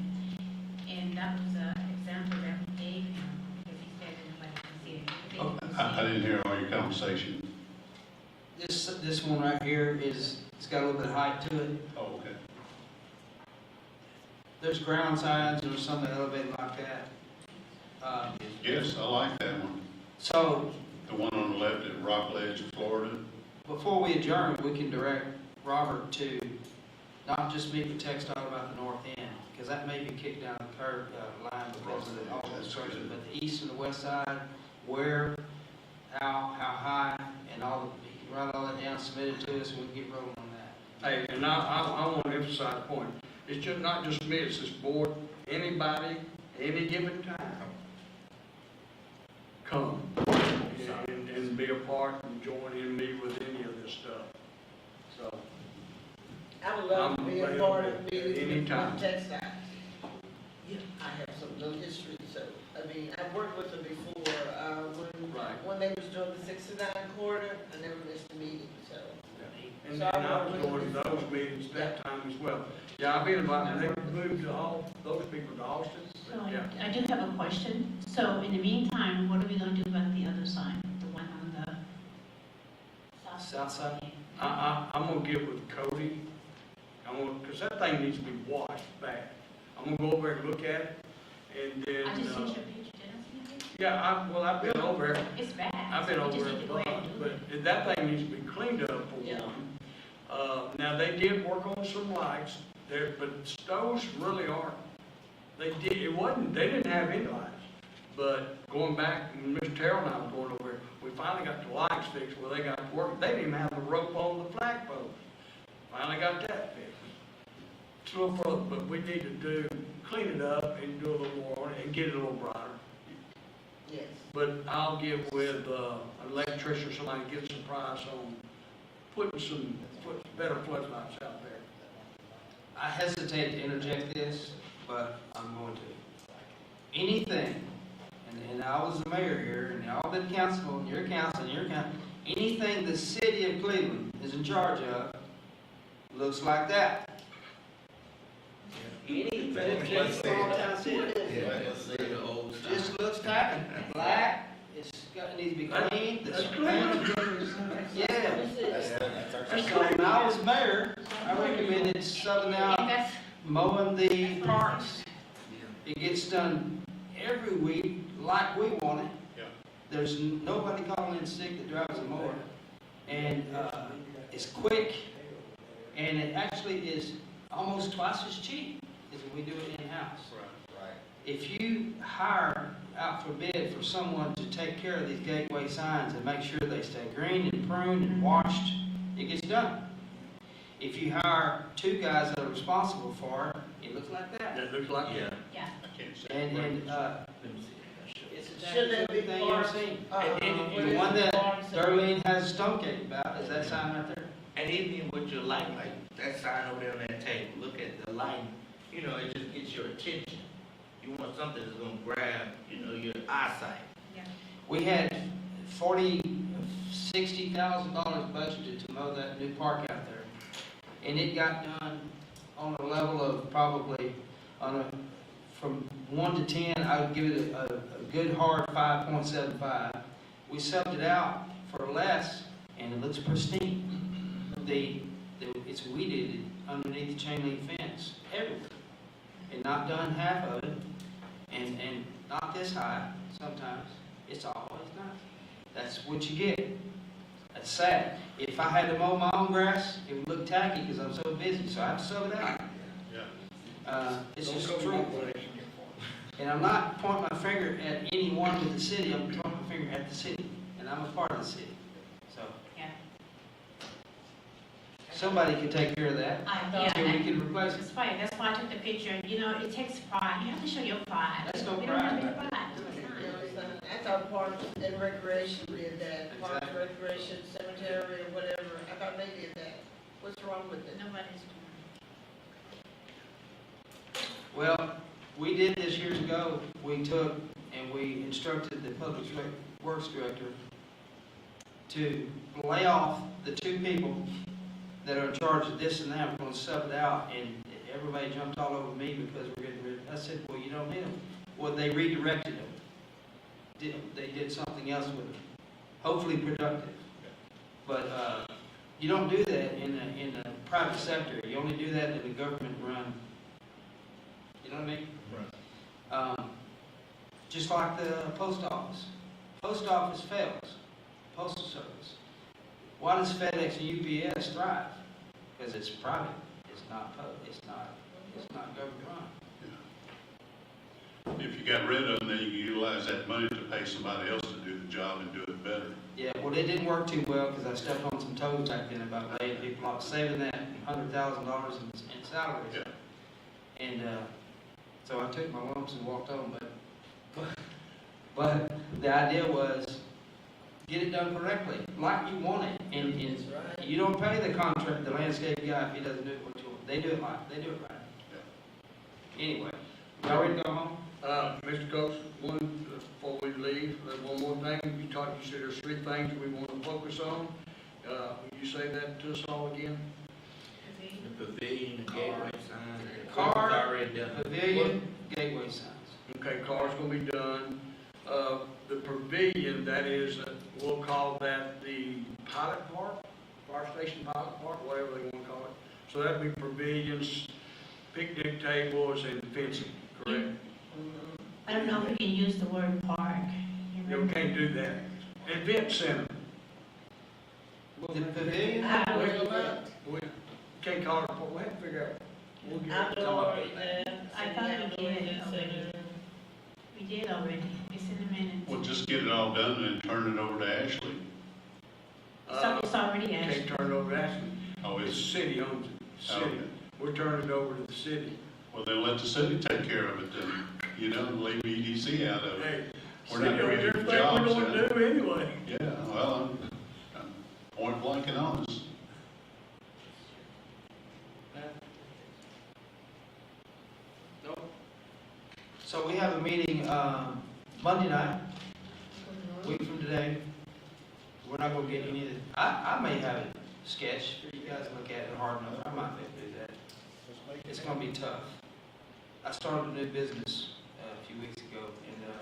it. And that was an example that we gave him, because he said that nobody can see it. They Oh, can I see it. didn't hear all your conversation. This one right here it's got a little bit of height to it. Oh, okay. There's ground signs or something elevated like that. Yes, I like that one. So, The one on the left at Rockledge, Florida. before we adjourn, we can direct Robert to not just meet with TxDOT about the north end, because that may be kicked down the curb line because of all the construction, but the east and the west side, where, how high, and all the, he can write all that down, submit it to us, and we can get rolling on that. Hey, and I want to emphasize the point, it's just not just me, it's this board, anybody, any given time, come and be a part and join in me with any of this stuff. So, I would love to be a part of meeting with Anytime. TxDOT. I have some little history, so, I mean, I've worked with them before, Right. when they was doing the 69 corridor, I never missed a meeting, so. and I was going to those meetings that time as well. Yeah, I've been invited, they moved to all, those people to Austin, So but yeah. I do have a question. So in the meantime, what are we gonna do about the other sign, the one on the South side? I'm gonna get with Cody, because that thing needs to be washed back. I'm gonna go over and look at it, and then, I just sent you a picture, did I send you a picture? yeah, I've been over it. It's bad. I've been so we over just it, need to go ahead and do it. but that thing needs to be cleaned up for Yeah. one. Now, they did work on some lights there, but those really aren't. They didn't have any lights. But going back, when Mr. Terrell and I were going over, we finally got the lights fixed where they got to work. They didn't even have the rope on the flagpole. Finally got that fixed. It's a little further, but we need to clean it up and do a little more on it and get it a little brighter. Yes. But I'll get with an electrician or somebody to get some price on putting some better floodlights out there. I hesitate to interject this, but I'm going to. Anything, and I was the mayor here, and y'all been council, and your council, and your council, anything the city of Cleveland is in charge of looks like that. Anything small town city just looks tacky, black, it needs to be clean, the paint. Yeah. So when I was mayor, I recommended subbing out And that's, mowing the parks. It gets done every week like we want it. Yeah. There's nobody calling in sick that drives a mower. And it's quick, and it actually is almost twice as cheap as if we do it in-house. Right. If you hire out for bid for someone to take care of these gateway signs and make sure they stay green and pruned and washed, it gets done. If you hire two guys that are responsible for it, it looks like that. It looks like that. yeah. I can't say. And it's Should exactly that be everything you've part- seen. what The is one that parks and- Darlene has a stomach about is that sign right there. And even with your light, like that sign over there on that table, look at the lighting, it just gets your attention. You want something that's gonna grab, your eyesight. We had $60,000 budgeted to mow that new park out there. And it got done on a level of probably, from 1 to 10, I would give it a good hard 5.75. We subbed it out for less, and it looks pristine. It's weeded underneath the chain link fence everywhere, and not done half of it, and not this high sometimes. It's always not. That's what you get. That's sad. If I had to mow my own grass, it would look tacky because I'm so busy, so I have to sub it out. Yeah. It's Don't just come true. my place. And I'm not pointing my finger at anyone with the city, I'm pointing my finger at the city, and I'm a part of the city. So, Yeah. somebody can take care of that, Yeah, so we can replace it. That's right, that's why I took the picture, it takes pride, you have to show your pride. That's no We don't have pride. any pride. I thought Parks and Recreation did that, Parks, Exactly. Recreation, Cemetery, or whatever, I thought they did that. What's wrong with it? Nobody's doing Well, we did this years ago. We took and we instructed the public works director to lay off the 2 people that are in charge of this and that. We're going to sub it out, and everybody jumped all over me because we're getting rid of it. I said, well, you don't need them. Well, they redirected them. They did something else with them, hopefully productive. But you don't do that in the private sector. You only do that in the government run. You know what I mean? Right. Just like the post office. Post office fails. Postal service. Why does FedEx and UPS thrive? Because it's private. It's not government run. If you got rid of them, then you can utilize that money to pay somebody else to do the job and do it better. Yeah, well, it didn't work too well because I stepped on some toes back then about laying people off, saving that $100,000 in salaries. Yeah. And so I took my lumps and walked on, but the idea was get it done correctly, like you want it. And you don't pay the landscape guy if he doesn't do it what you want. They do it right. Yeah. Anyway, y'all ready to go home? Mr. Coach, before we leave, one more thing. You said there's 3 things we want to focus on. Will you say that to us all again? The pavilion, the gateway signs. Car, already done. pavilion, gateway signs. Okay, car's gonna be done. The pavilion, that is, we'll call that the pilot park, fire station pilot park, whatever they wanna call it. So that'd be pavilions, picnic tables, and fencing, correct? I don't know if we can use the word park. No, we can't do that. Event center. The pavilion? We can't call it, we'll have to figure out. We'll get Outdoor it. events. I thought we did already. We did already. It's in the minutes. Well, just get it all done and turn it over to Ashley. So it's already asked. Can't turn it over to Ashley. Oh, The it's, city owns it. oh, City. We're turning it over to the city. well, then let the city take care of it then, you know, leave EDC out of it. Hey, We're not city owns creating everything jobs we don't then. do anyway. Yeah, well, I'm point blank and honest. So we have a meeting Monday night, a week from today. We're not gonna get any of the, I may have it sketched for you guys to look at and harden up. I might be able to do that. It's gonna be tough. I started a new business a few weeks ago, and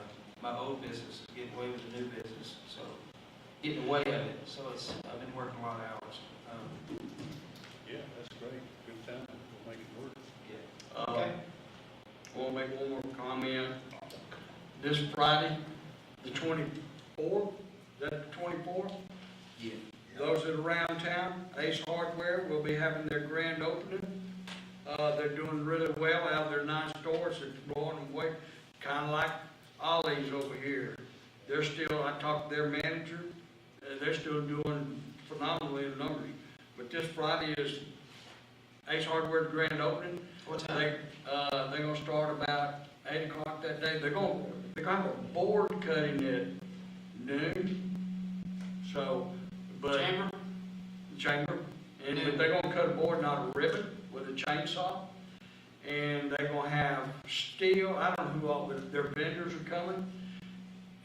my old business is getting away with the new business, so getting away of it. So I've been working a lot of hours. Yeah, that's great. Good time. We'll make it work. Yeah. Okay. We'll make one more comment. This Friday, the 24th, is that the 24th? Yeah. Those that are around town, Ace Hardware will be having their grand opening. They're doing really well out of their 9 stores. They're blowing them away, kind of like Ollie's over here. They're still, I talked to their manager, they're still doing phenomenally in numbers. But this Friday is Ace Hardware's grand opening. What time? They're gonna start about 8 o'clock that day. They're gonna have a board cutting at noon. So, but. Chamber. And but they're gonna cut a board, not a ribbon, with a chainsaw. And they're gonna have steel, I don't know who all, their vendors are coming.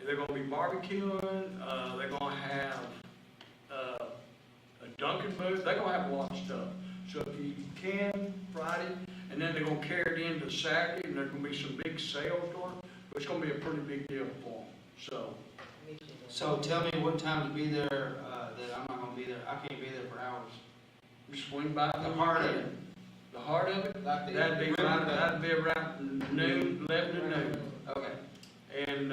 They're gonna be barbecuing, they're gonna have, a Dunkin' booth, they're gonna have a lot of stuff. So if you can, Friday, and then they're gonna carry it into Saturday, and there's gonna be some big sales going. It's gonna be a pretty big deal for them, So tell me what time to be there, that I'm not gonna be there. I can't be there for hours. swing by. The heart of it. The heart of it, Like the- that'd be around noon, 11 to noon. Okay. And,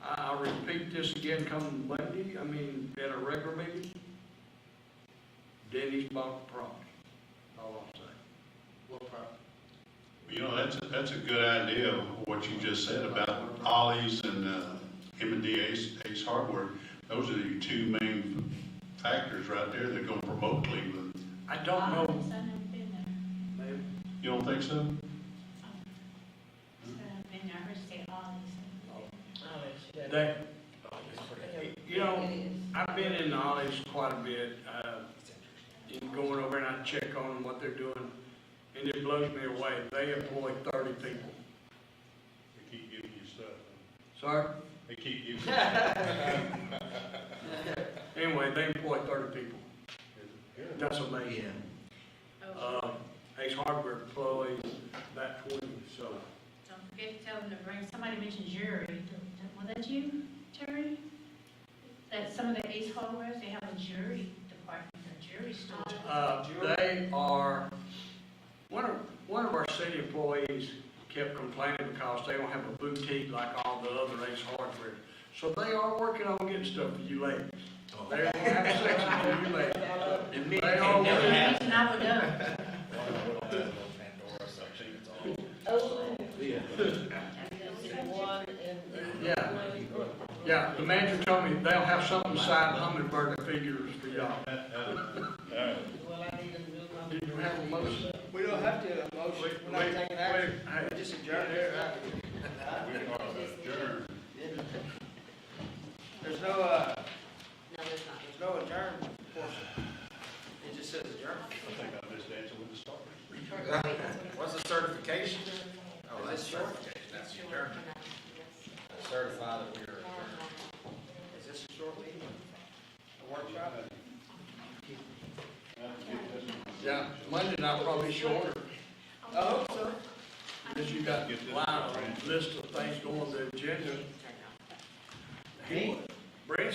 I'll repeat this again coming Monday, at a regular meeting. Denny's bought the property, all I'm saying. What property? You know, that's a good idea, what you just said about Ollie's and M&D Ace Hardware. Those are your 2 main factors right there that are gonna promote Cleveland. I don't know. I've never been there. Maybe. You don't think so? I've been there. I heard say Ollie's. They, I've been in Ollie's quite a bit, going over and I check on them, what they're doing, and it blows me away. They employ 30 people. They keep giving you stuff. Sorry? They keep you. Anyway, they employ 30 people. That's amazing. Yeah. Oh, Ace Hardware employs about 20, so. don't forget to tell them to bring, somebody mentioned jury. Was that you, Terry? That some of the Ace Hardwares, they have a jury department, a jury store. They are, one of our city employees kept complaining because they don't have a boutique like all the other Ace Hardware. So they are working on getting stuff for you ladies. They don't have a section for you ladies. And me, They can't are never working. have. Reason I would go. Pandora section, it's all. Yeah. Yeah, the manager told me they'll have something signed Hummingbird figures for y'all. Well, I need to move on. Did you have a motion? We don't have to, motion, we're not taking action. Hey, We're just adjourned. We are adjourned. There's no, No, there's not. there's no adjourn portion. It just says adjourn. I think I missed answer with the start. What's the certification? Oh, that's Is this short? certification, that's the adjournment. Certify that we are adjourned. Is this a short meeting? A workshop? yeah, Monday night probably shorter, I hope so. because you got a line, list of things going on the agenda. Hey. Brent's